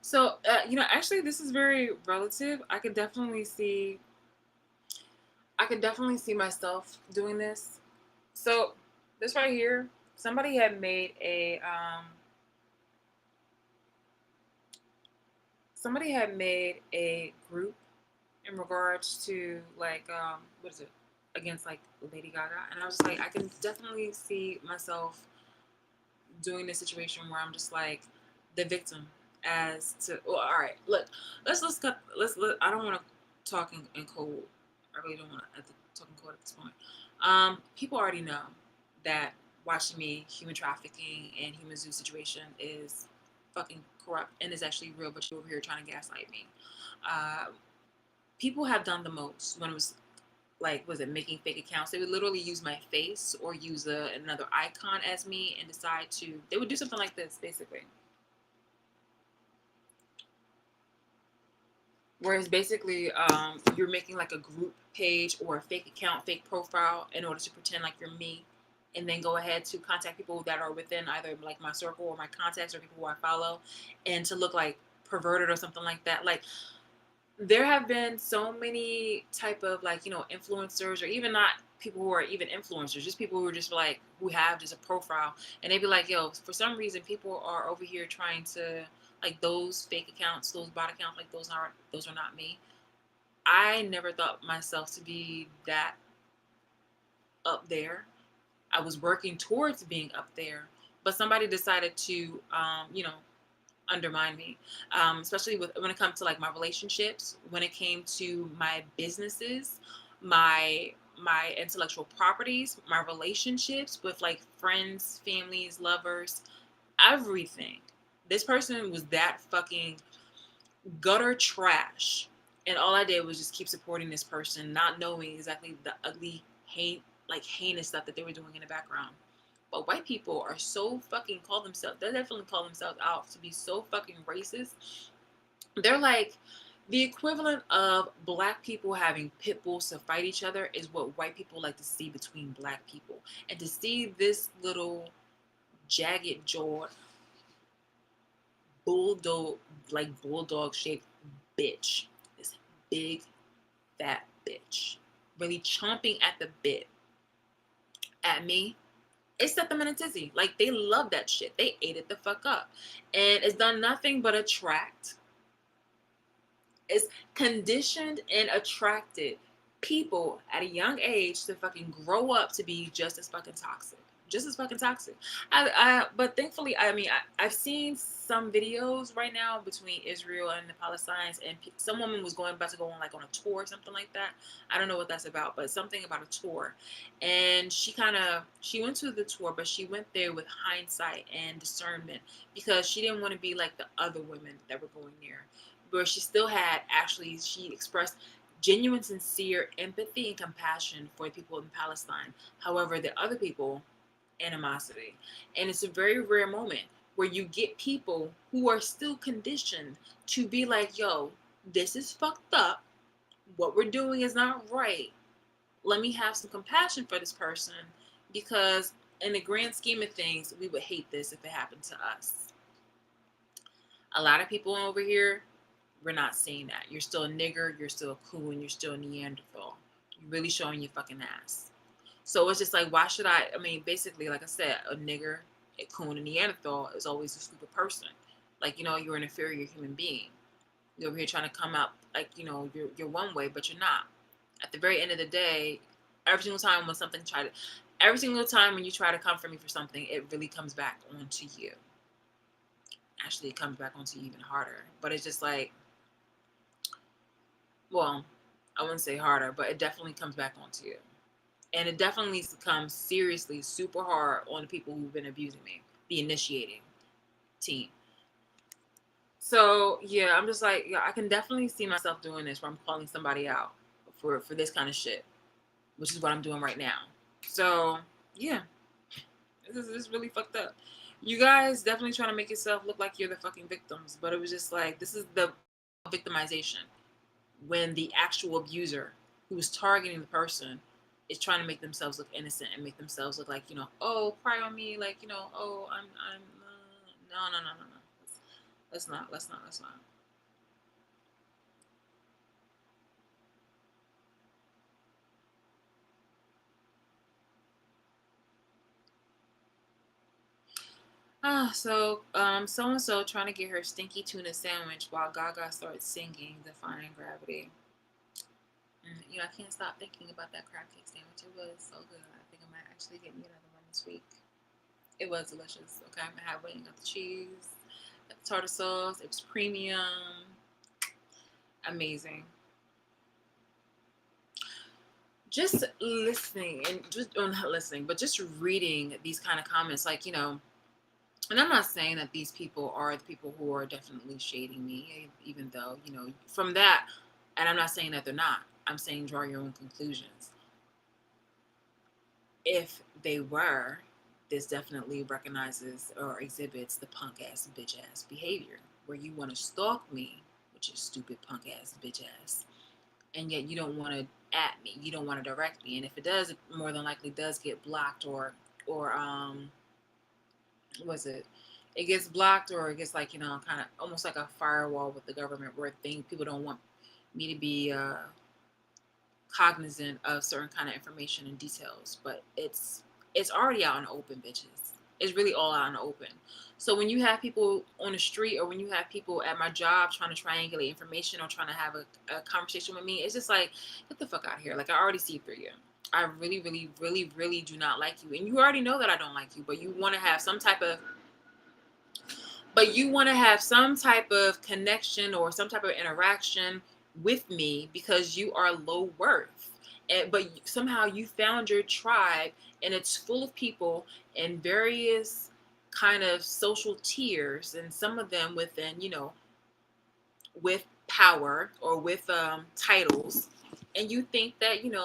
S1: So, actually, this is very relative. I could definitely see myself doing this. So, this right here, somebody had made a group in regards to like what is it, against like Lady Gaga, and I was just like, I can definitely see myself doing this situation where I'm just like the victim as to, well, all right, look, let's cut I don't want to talk in cold. I really don't want to talk in cold at this point. People already know that watching me human trafficking and human zoo situation is fucking corrupt and is actually real, but you're over here trying to gaslight me. uh, People have done the most when it was like, was it making fake accounts? They would literally use my face or use another icon as me and decide to, they would do something like this basically. Whereas basically, you're making like a group page or a fake account, fake profile in order to pretend like you're me, and then go ahead to contact people that are within either like my circle or my contacts or people who I follow, and to look like perverted or something like that. Like, there have been so many type of like, influencers, or even not people who are even influencers, just people who are just like, who have just a profile, and they be like, yo, for some reason people are over here trying to, like, those fake accounts, those bot accounts, like those are not me. I never thought myself to be that up there. I was working towards being up there, but somebody decided to undermine me, especially when it comes to like my relationships, when it came to my businesses, my intellectual properties, my relationships with like friends, families, lovers, everything. This person was that fucking gutter trash, and all I did was just keep supporting this person, not knowing exactly the ugly, heinous stuff that they were doing in the background. But white people are so fucking they definitely call themselves out to be so fucking racist. They're like, the equivalent of black people having pit bulls to fight each other is what white people like to see between black people. And to see this little jagged jawed bulldog, like bulldog shaped bitch, this big fat bitch, really chomping at the bit at me, it set them in a tizzy. Like, they love that shit. They ate it the fuck up. And it's done nothing but attract. It's conditioned and attracted people at a young age to fucking grow up to be just as fucking toxic. Just as fucking toxic. But thankfully, I mean, I've seen some videos right now between Israel and the Palestinians, and some woman was about to go on like on a tour or something like that. I don't know what that's about, but something about a tour. And she went to the tour, but she went there with hindsight and discernment, because she didn't want to be like the other women that were going there, where she expressed genuine, sincere empathy and compassion for people in Palestine. However, the other people, animosity. And it's a very rare moment where you get people who are still conditioned to be like, yo, this is fucked up. What we're doing is not right. Let me have some compassion for this person, because in the grand scheme of things, we would hate this if it happened to us. A lot of people over here, we're not seeing that. You're still a nigger, you're still a coon, you're still a Neanderthal. You're really showing your fucking ass. So it's just like, why should I mean, basically, like I said, a nigger, a coon, a Neanderthal is always a stupid person. Like, you're an inferior human being. You're over here trying to come out like, you're one way, but you're not. At the very end of the day, every single time when you try to come for me for something, it really comes back onto you. Actually, it comes back onto you even harder. But it's just like, well, I wouldn't say harder, but it definitely comes back onto you. And it definitely comes seriously super hard on the people who've been abusing me, the initiating team. So yeah, I'm just like, yeah, I can definitely see myself doing this, where I'm calling somebody out for this kind of shit, which is what I'm doing right now. So yeah, this is really fucked up. You guys definitely trying to make yourself look like you're the fucking victims, but it was just like, this is the victimization, when the actual abuser who is targeting the person is trying to make themselves look innocent and make themselves look like, oh, cry on me, like, oh, I'm no, no, no, no, no. Let's not. So and so trying to get her stinky tuna sandwich while Gaga starts singing Defying Gravity. I can't stop thinking about that crab cake sandwich. It was so good. I think I might actually get me another one this week. It was delicious. Okay, I'm gonna have waiting got the cheese, got the tartar sauce. It was premium, amazing. Just listening and just not listening, but just reading these kind of comments, like and I'm not saying that these people are the people who are definitely shading me, even though from that, and I'm not saying that they're not. I'm saying draw your own conclusions. If they were, this definitely recognizes or exhibits the punk ass bitch ass behavior where you want to stalk me, which is stupid punk ass bitch ass, and yet you don't want to at me, you don't want to direct me, and if it does, it more than likely does get blocked or was it? It gets blocked or it gets like kind of almost like a firewall with the government where people don't want me to be cognizant of certain kind of information and details, but it's already out in the open, bitches. It's really all out in the open. So when you have people on the street or when you have people at my job trying to triangulate information or trying to have a conversation with me, it's just like, get the fuck out of here. Like, I already see through you. I really, really, really, really do not like you. And you already know that I don't like you, but you want to have some type of connection or some type of interaction with me because you are low worth. But somehow you found your tribe and it's full of people in various kind of social tiers, and some of them within, with power or with titles, and you think that you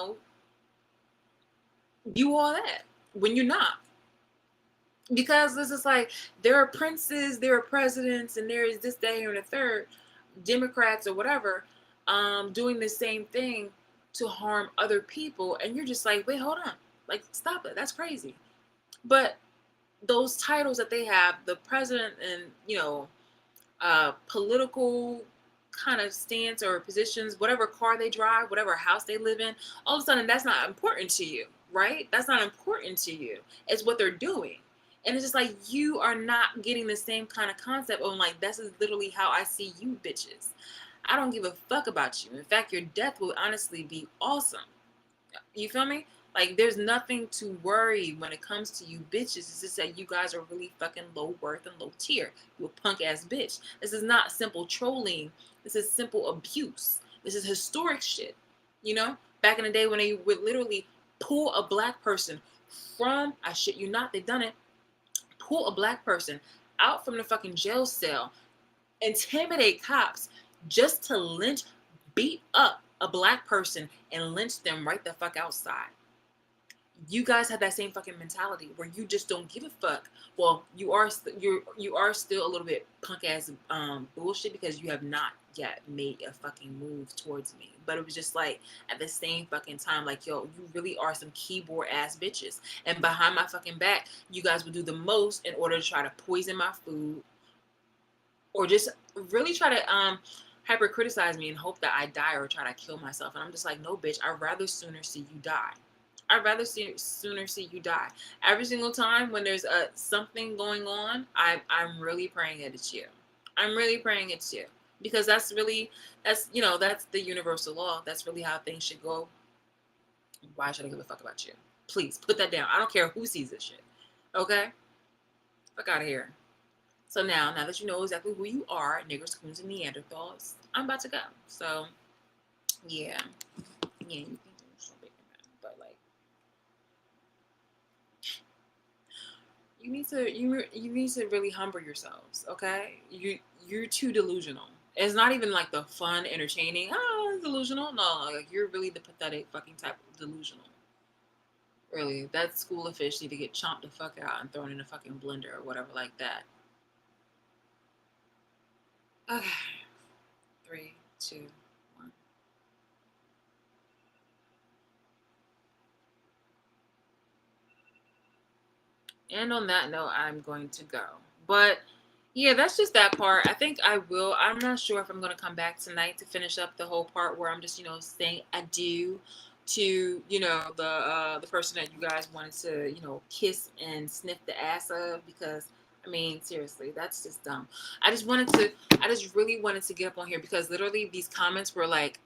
S1: all that when you're not, because this is like there are princes, there are presidents, and there is this, that, here, and the third, Democrats or whatever, doing the same thing to harm other people, and you're just like, wait, hold on, like, stop it, that's crazy. But those titles that they have, the president and political kind of stance or positions, whatever car they drive, whatever house they live in, all of a sudden that's not important to you, right? That's not important to you. It's what they're doing. And it's just like you are not getting the same kind of concept of like, this is literally how I see you bitches. I don't give a fuck about you. In fact, your death will honestly be awesome. You feel me? Like, there's nothing to worry when it comes to you bitches. It's just that you guys are really fucking low worth and low tier. You a punk ass bitch. This is not simple trolling. This is simple abuse. This is historic shit. Back in the day when they would literally pull a black person from, I shit you not, they've done it, pull a black person out from the fucking jail cell, intimidate cops just to lynch, beat up a black person and lynch them right the fuck outside. You guys have that same fucking mentality where you just don't give a fuck. Well, you are still a little bit punk ass bullshit because you have not yet made a fucking move towards me. But it was just like at the same fucking time, like, yo, you really are some keyboard ass bitches. And behind my fucking back, you guys would do the most in order to try to poison my food or just really try to hyper criticize me and hope that I die or try to kill myself. And I'm just like, no, bitch, I'd rather sooner see you die. I'd rather sooner see you die. Every single time when there's something going on, I'm really praying that it's you. I'm really praying it's you, because that's the universal law. That's really how things should go. Why should I give a fuck about you? Please put that down. I don't care who sees this shit. Okay, fuck out of here. So now that you know exactly who you are, niggers, coons, and Neanderthals, I'm about to go. So yeah, you can do something, but like, you need to really humble yourselves, okay? You're too delusional. It's not even like the fun, entertaining, it's delusional. No, like, you're really the pathetic fucking type of delusional. Really, that school of fish need to get chomped the fuck out and thrown in a fucking blender or whatever like that. Okay, 3, 2, 1. And on that note, I'm going to go. But Yeah, that's just that part. I think I will. I'm not sure if I'm gonna come back tonight to finish up the whole part where I'm just, saying adieu to, the person that you guys wanted to, kiss and sniff the ass of, because I mean, seriously, that's just dumb. I just wanted to I just really wanted to get up on here because literally these comments were like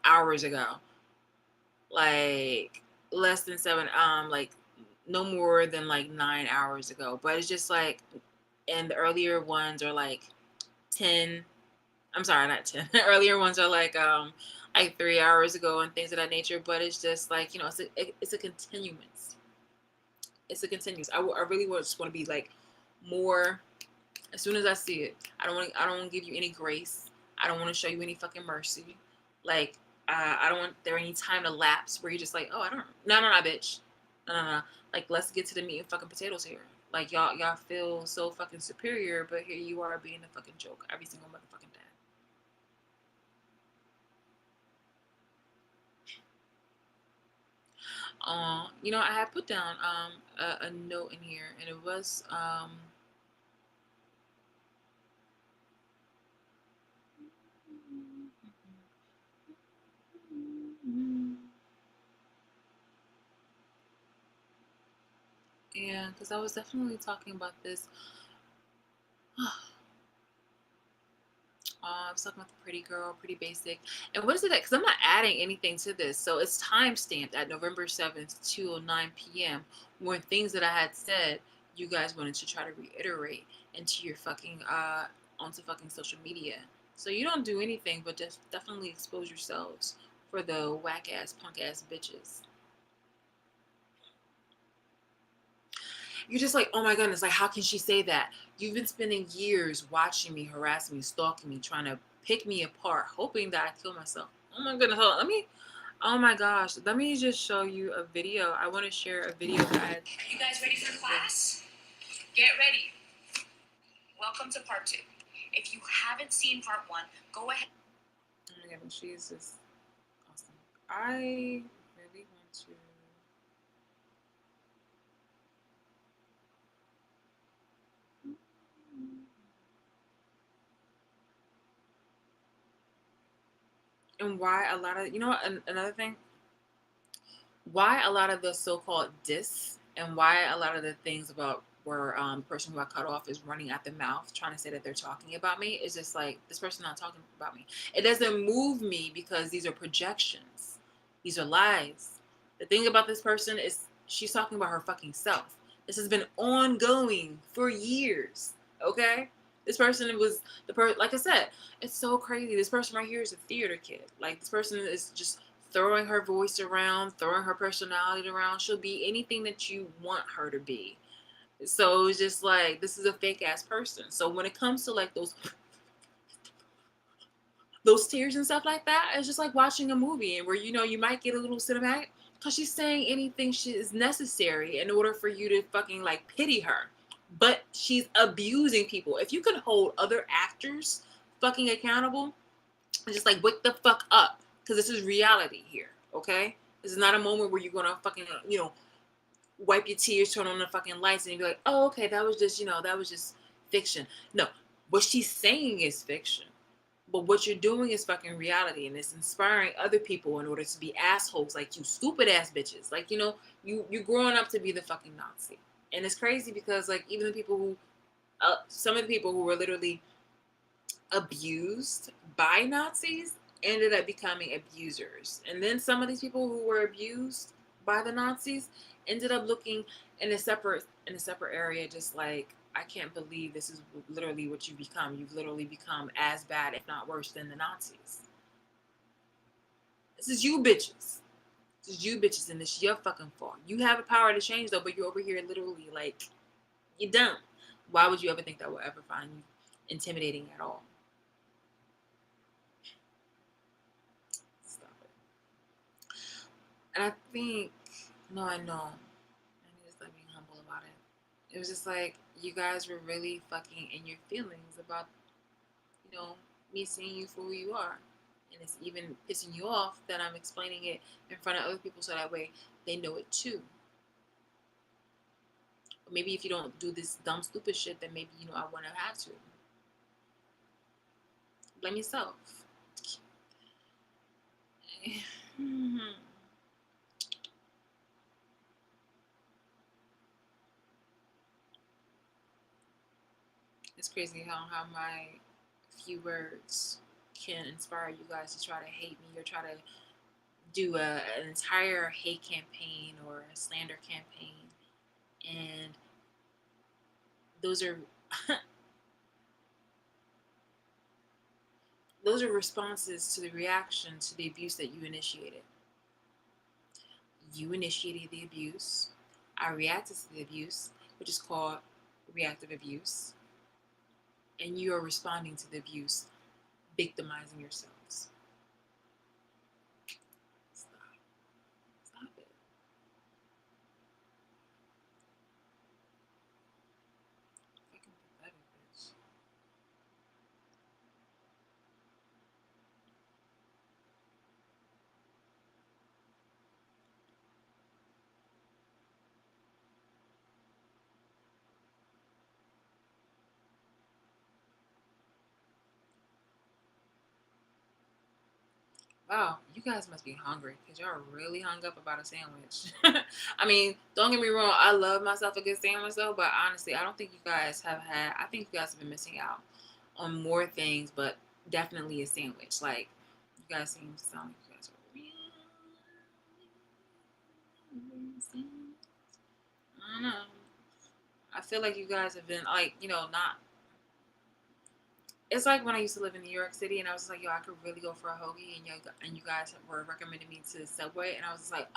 S1: hours ago. Like less than seven, like no more than like 9 hours ago. But it's just like, and the earlier ones are like 10, I'm sorry, not 10. The earlier ones are like 3 hours ago and things of that nature. But it's just like, it's a continuance. It's a continuous. I really just want to be like more. As soon as I see it, I don't want to give you any grace. I don't want to show you any fucking mercy. Like, I don't want there any time to lapse where you're just like, oh, I don't. No, bitch. No. Like, let's get to the meat and fucking potatoes here. Like, y'all feel so fucking superior, but here you are being a fucking joke every single motherfucking day. I had put down a note in here, and it was yeah, because I was definitely talking about this. I was talking about the pretty girl, pretty basic. And what is it that, because I'm not adding anything to this. So it's time stamped at November 7th, 2:09 p.m. When things that I had said, you guys wanted to try to reiterate into your fucking, onto fucking social media. So you don't do anything but just definitely expose yourselves for the whack ass, punk ass bitches. You're just like, oh my goodness, like, how can she say that? You've been spending years watching me, harassing me, stalking me, trying to pick me apart, hoping that I kill myself. Oh my goodness, hold on. Oh my gosh, let me just show you a video. I want to share a video that I had.
S2: Are you guys ready for class? Get ready. Welcome to part 2. If you haven't seen part 1, go ahead.
S1: Oh my goodness, she's just awesome. I really want to. And why a lot of, another thing, why a lot of the so-called diss and why a lot of the things about where the person who I cut off is running at the mouth trying to say that they're talking about me is just like, this person not talking about me. It doesn't move me because these are projections. These are lies. The thing about this person is she's talking about her fucking self. This has been ongoing for years. Okay? This person was like I said, it's so crazy. This person right here is a theater kid. Like, this person is just throwing her voice around, throwing her personality around. She'll be anything that you want her to be. So it's just like, this is a fake ass person. So when it comes to like those tears and stuff like that, it's just like watching a movie and where you might get a little cinematic because she's saying anything she is necessary in order for you to fucking like pity her. But she's abusing people. If you could hold other actors fucking accountable, just like wake the fuck up, because this is reality here. Okay, this is not a moment where you're gonna fucking wipe your tears, turn on the fucking lights, and be like, oh, okay, that was just fiction. No, what she's saying is fiction, but what you're doing is fucking reality, and it's inspiring other people in order to be assholes like you, stupid ass bitches. Like, you growing up to be the fucking Nazi. And it's crazy because like even the people who some of the people who were literally abused by Nazis ended up becoming abusers. And then some of these people who were abused by the Nazis ended up looking in a separate area, just like, I can't believe this is literally what you become. You've literally become as bad, if not worse, than the Nazis. This is you bitches. This is you bitches, and this is your fucking fault. You have the power to change though, but you're over here literally like, you dumb. Why would you ever think that will ever find you intimidating at all? Stop it. And I think, no, I know. I need to start being humble about it. It was just like, you guys were really fucking in your feelings about, me seeing you for who you are. And it's even pissing you off that I'm explaining it in front of other people so that way they know it too. Maybe if you don't do this dumb, stupid shit, then maybe, I wouldn't have to. Blame yourself. It's crazy how my few words can inspire you guys to try to hate me or try to do an entire hate campaign or a slander campaign. And those are those are responses to the reaction to the abuse that you initiated. You initiated the abuse. I reacted to the abuse, which is called reactive abuse. And you are responding to the abuse, victimizing yourselves. Stop. Stop it. Fucking pathetic, bitch. Wow, you guys must be hungry because y'all are really hung up about a sandwich. I mean, don't get me wrong, I love myself a good sandwich though, but honestly, I don't think you guys have had, I think you guys have been missing out on more things, but definitely a sandwich. Like, you guys seem to sound like you guys are really I don't know. I feel like you guys have been like, not. It's like when I used to live in New York City, and I was just like, yo, I could really go for a hoagie, and you guys were recommending me to Subway, and I was just like,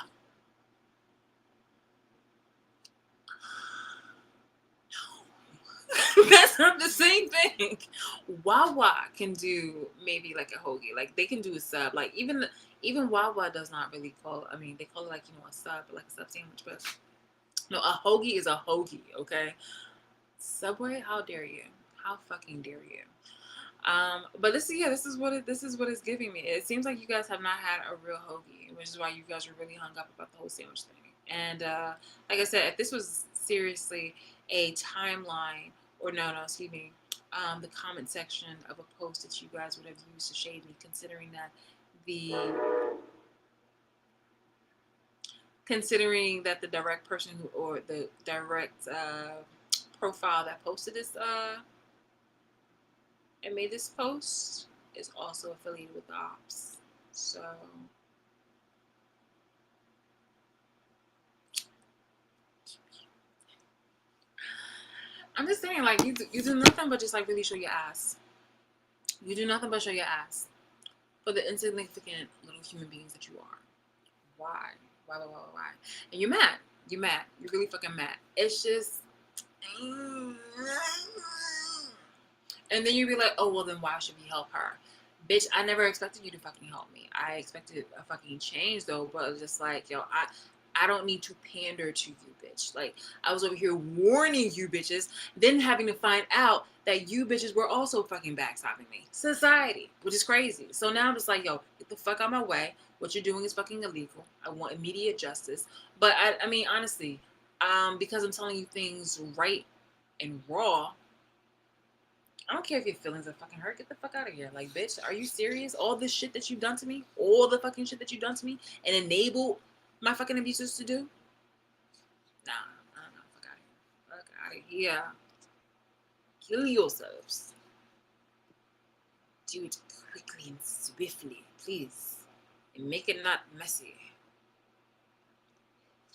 S1: no, that's not the same thing. Wawa can do maybe like a hoagie, like they can do a sub, like even Wawa does not really call. I mean, they call it like a sub, like a sub sandwich, but no, a hoagie is a hoagie, okay? Subway, how dare you? How fucking dare you? But this is what it's giving me. It seems like you guys have not had a real hoagie, which is why you guys are really hung up about the whole sandwich thing. And like I said, if this was seriously a timeline, or no, excuse me, the comment section of a post that you guys would have used to shade me, considering that the direct person or the direct profile that posted this and made this post is also affiliated with the ops. So I'm just saying, like, you do nothing but just like really show your ass. You do nothing but show your ass for the insignificant little human beings that you are. Why? Why? And you're mad. You're mad. You're really fucking mad. It's just. And then you'd be like, oh, well, then why should we help her? Bitch, I never expected you to fucking help me. I expected a fucking change, though, but it's just like, yo, I don't need to pander to you, bitch. Like, I was over here warning you bitches, then having to find out that you bitches were also fucking backstabbing me. Society, which is crazy. So now I'm just like, yo, get the fuck out of my way. What you're doing is fucking illegal. I want immediate justice. But I mean, honestly, because I'm telling you things right and raw, I don't care if your feelings are fucking hurt. Get the fuck out of here. Like, bitch, are you serious? All this shit that you've done to me, all the fucking shit that you've done to me, and enabled my fucking abusers to do? Nah, fuck out of here. Fuck out of here. Kill yourselves. Do it quickly and swiftly, please. And make it not messy.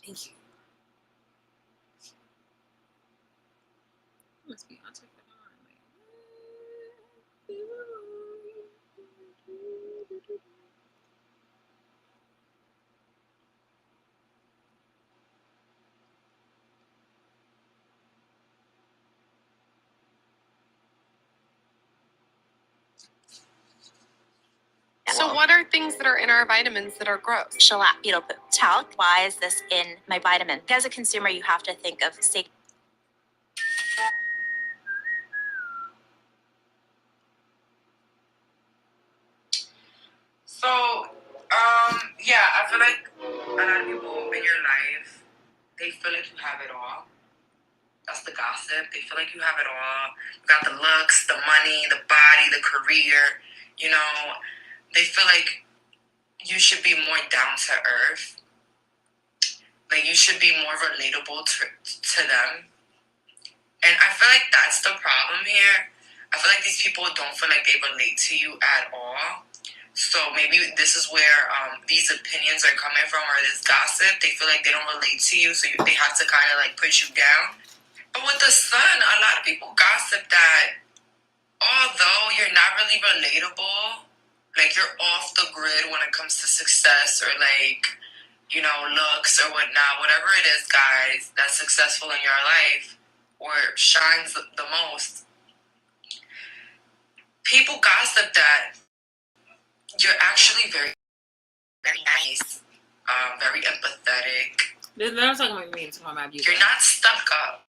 S1: Thank you. Must be on.
S2: So what are things that are in our vitamins that are gross?
S3: Shellac, beetle poop, talc. Why is this in my vitamin? As a consumer, you have to think of safety.
S1: So, yeah, I feel like a lot of people in your life, they feel like you have it all. That's the gossip. They feel like you have it all. You got the looks, the money, the body, the career. You know, they feel like you should be more down to earth. Like you should be more relatable to them. And I feel like that's the problem here. I feel like these people don't feel like they relate to you at all. So maybe this is where these opinions are coming from, or this gossip. They feel like they don't relate to you, so they have to kind of like put you down. But with the sun, a lot of people gossip that although you're not really relatable, like you're off the grid when it comes to success or like, you know, looks or whatnot, whatever it is, guys, that's successful in your life or shines the most. People gossip that you're actually very, very nice, very empathetic. They're not talking about me. You're not stuck up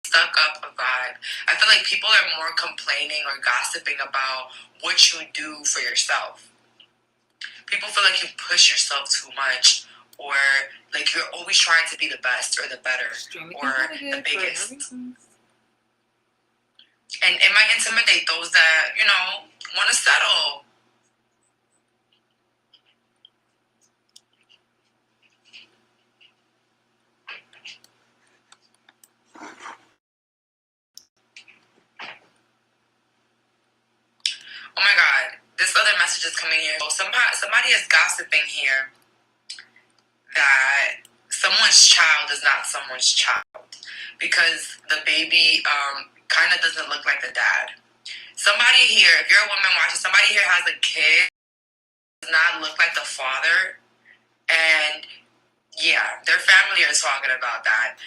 S1: a vibe. I feel like people are more complaining or gossiping about what you do for yourself. People feel like you push yourself too much, or like you're always trying to be the best or the better or the biggest. And it might intimidate those that, you know, want to settle. Oh my God, this other message is coming here. So somebody is gossiping here that someone's child is not someone's child because the baby kind of doesn't look like the dad. Somebody here, if you're a woman watching, somebody here has a kid does not look like the father, and yeah, their family are talking about that.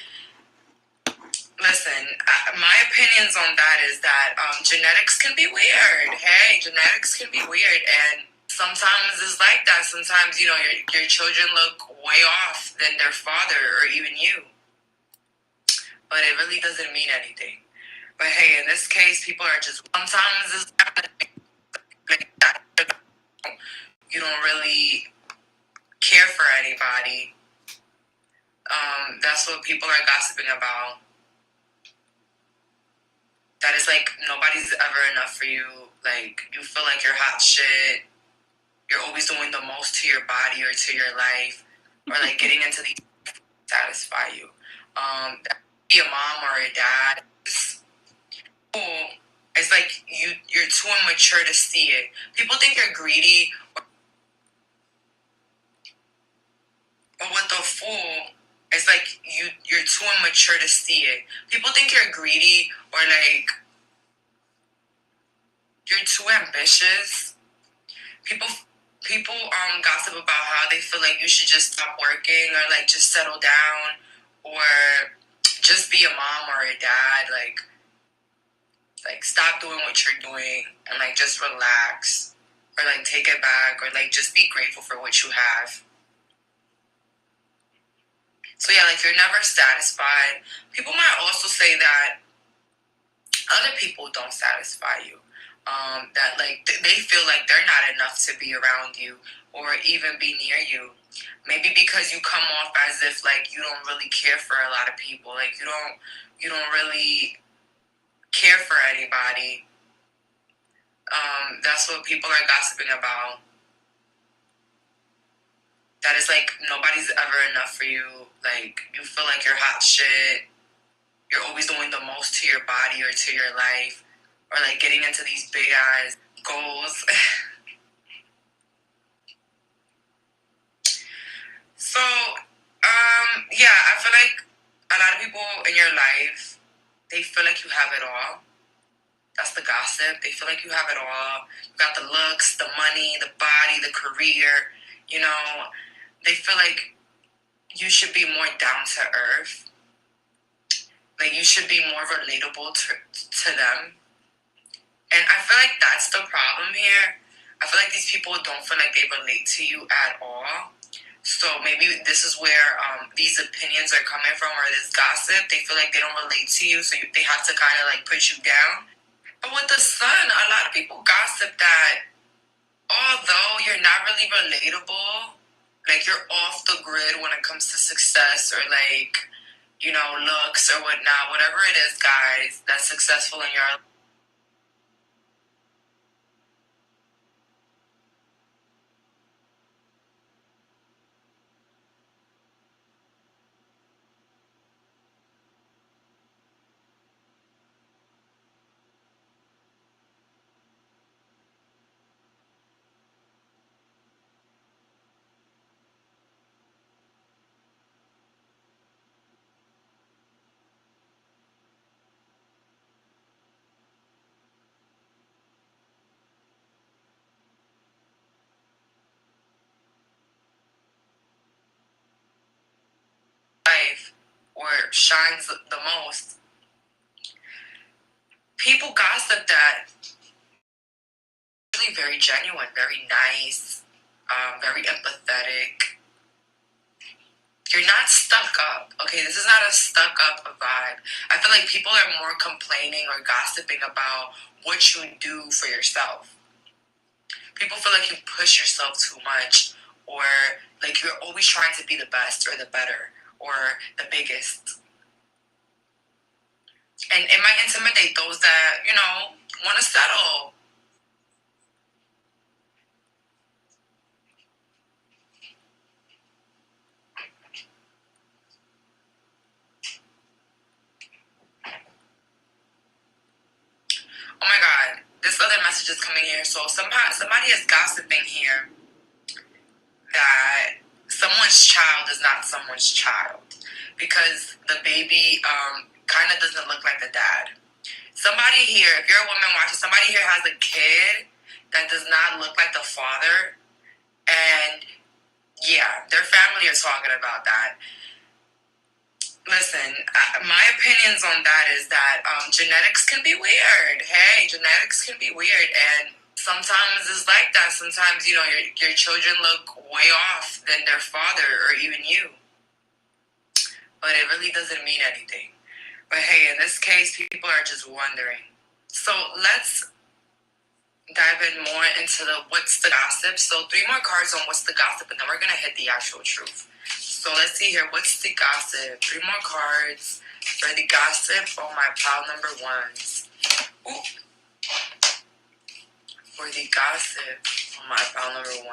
S1: Listen, my opinions on that is that genetics can be weird. Hey, genetics can be weird, and sometimes it's like that. Sometimes, you know, your children look way off than their father or even you. But it really doesn't mean anything. But hey, in this case, people are just, sometimes it's like that. You don't really care for anybody. That's what people are gossiping about. That is like nobody's ever enough for you. Like you feel like you're hot shit. You're always doing the most to your body or to your life, or like getting into these satisfy you. Be a mom or a dad. It's like you're too immature to see it. People think you're greedy, but with the fool, it's like you're too immature to see it. People think you're greedy or like you're too ambitious. People gossip about how they feel like you should just stop working or like just settle down or just be a mom or a dad, like stop doing what you're doing and like just relax or like take it back or like just be grateful for what you have. So yeah, like you're never satisfied. People might also say that other people don't satisfy you. That like they feel like they're not enough to be around you or even be near you. Maybe because you come off as if like you don't really care for a lot of people. Like you don't really care for anybody. That's what people are gossiping about. That is like nobody's ever enough for you. Like you feel like you're hot shit. You're always doing the most to your body or to your life, or like getting into these big ass goals. So, yeah, I feel like a lot of people in your life, they feel like you have it all. That's the gossip. They feel like you have it all. You got the looks, the money, the body, the career. You know, they feel like you should be more down to earth. Like you should be more relatable to them. And I feel like that's the problem here. I feel like these people don't feel like they relate to you at all. So maybe this is where these opinions are coming from, or this gossip. They feel like they don't relate to you, so they have to kind of like put you down. But with the sun, a lot of people gossip that although you're not really relatable, like you're off the grid when it comes to success or like, looks or whatnot, whatever it is, guys, that's successful in your life or shines the most, people gossip that really very genuine, very nice, very empathetic. You're not stuck up, okay? This is not a stuck up vibe. I feel like people are more complaining or gossiping about what you do for yourself. People feel like you push yourself too much, or like you're always trying to be the best or the better or the biggest. And it might intimidate those that, want to settle. Oh my God, this other message is coming here. So somebody is gossiping here that someone's child is not someone's child because the baby kind of doesn't look like the dad. Somebody here, if you're a woman watching, somebody here has a kid that does not look like the father, and yeah, their family are talking about that. Listen, my opinions on that is that genetics can be weird. Hey, genetics can be weird, and sometimes it's like that. Sometimes, your children look way off than their father or even you. But it really doesn't mean anything. But hey, in this case, people are just wondering. So let's dive in more into what's the gossip. So 3 more cards on what's the gossip, and then we're going to hit the actual truth. So let's see here. What's the gossip? 3 more cards for the gossip on my pile number 1s. Ooh. For the gossip on my pile number 1.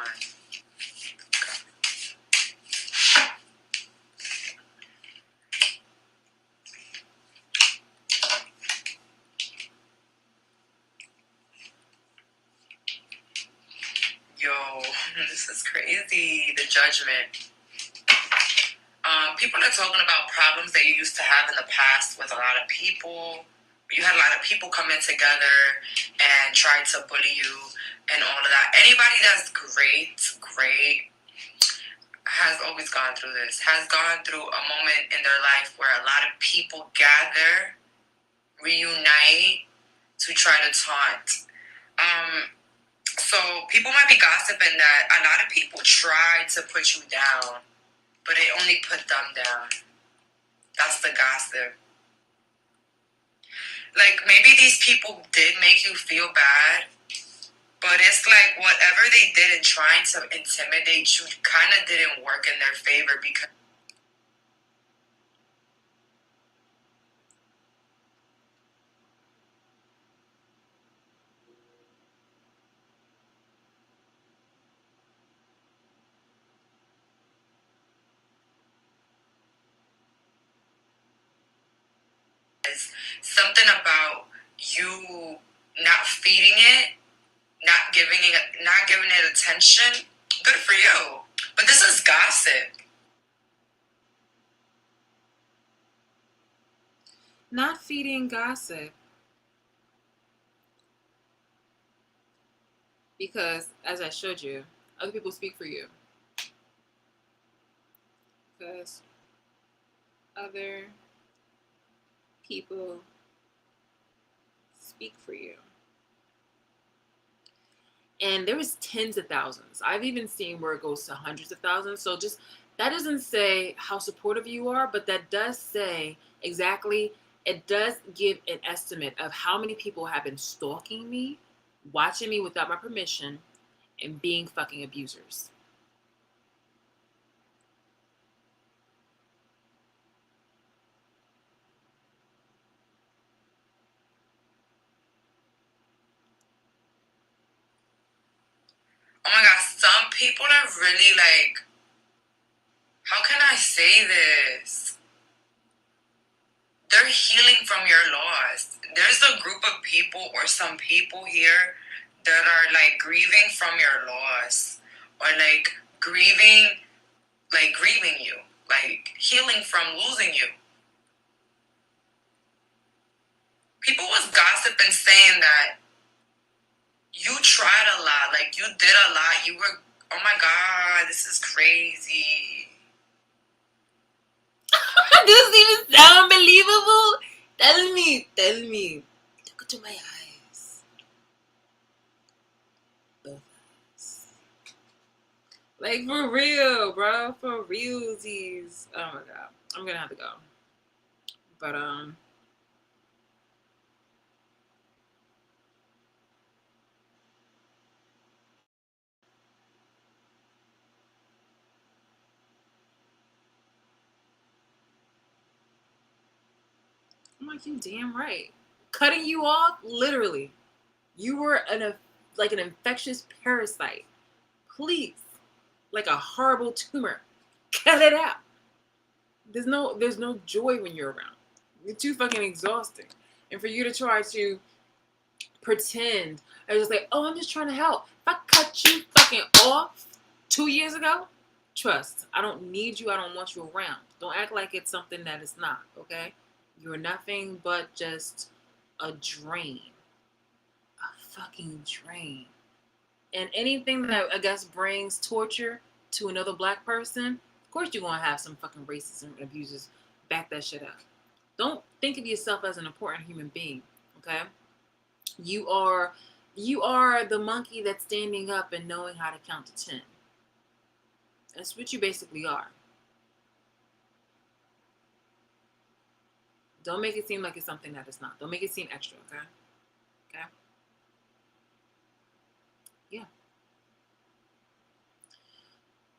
S1: Yo, this is crazy. The Judgment. People are talking about problems that you used to have in the past with a lot of people. You had a lot of people come in together and try to bully you and all of that. Anybody that's great, has always gone through this, has gone through a moment in their life where a lot of people gather, reunite to try to taunt. So people might be gossiping that a lot of people tried to put you down, but it only put them down. That's the gossip. Like, maybe these people did make you feel bad, but it's like whatever they did in trying to intimidate you kind of didn't work in their favor because something about you not feeding it, not giving it attention. Good for you. But this is gossip. Not feeding gossip. Because, as I showed you, other people speak for you. Because other people speak for you. And there was tens of thousands. I've even seen where it goes to hundreds of thousands. So just, that doesn't say how supportive you are, but that does say exactly, it does give an estimate of how many people have been stalking me, watching me without my permission, and being fucking abusers. some people are really like, how can I say this? They're healing from your loss. There's a group of people or some people here that are like grieving from your loss, or like grieving you, like healing from losing you. People was gossiping saying that you tried a lot, like you did a lot. You were, oh my God, this is crazy. Does this even sound believable? Tell me. Look into my eyes. Both eyes. Like, for real, bro. For realsies. Oh my God. I'm gonna have to go. But, I'm like, you damn right. Cutting you off, literally. You were like an infectious parasite. Please. Like a horrible tumor. Cut it out. There's no joy when you're around. You're too fucking exhausting. And for you to try to pretend, I was just like, oh, I'm just trying to help. If I cut you fucking off 2 years ago, trust, I don't need you. I don't want you around. Don't act like it's something that it's not, okay? You're nothing but just a drain. A fucking drain. And anything that I guess brings torture to another black person, of course you're gonna have some fucking racists and abusers back that shit up. Don't think of yourself as an important human being, okay? You are the monkey that's standing up and knowing how to count to 10. That's what you basically are. Don't make it seem like it's something that it's not. Don't make it seem extra, okay? Okay? Yeah.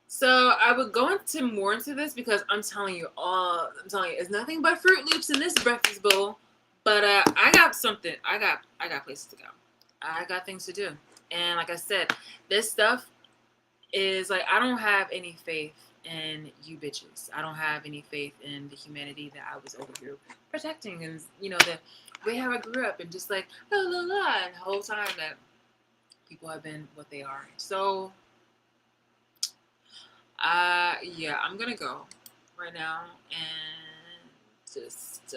S1: So I would go more into this because I'm telling you, it's nothing but Fruit Loops in this breakfast bowl. But I got something. I got places to go. I got things to do. And like I said, this stuff is like, I don't have any faith in you bitches. I don't have any faith in the humanity that I was over here protecting, and the way how I grew up, and just like la la la, and the whole time that people have been what they are. So yeah, I'm gonna go right now and just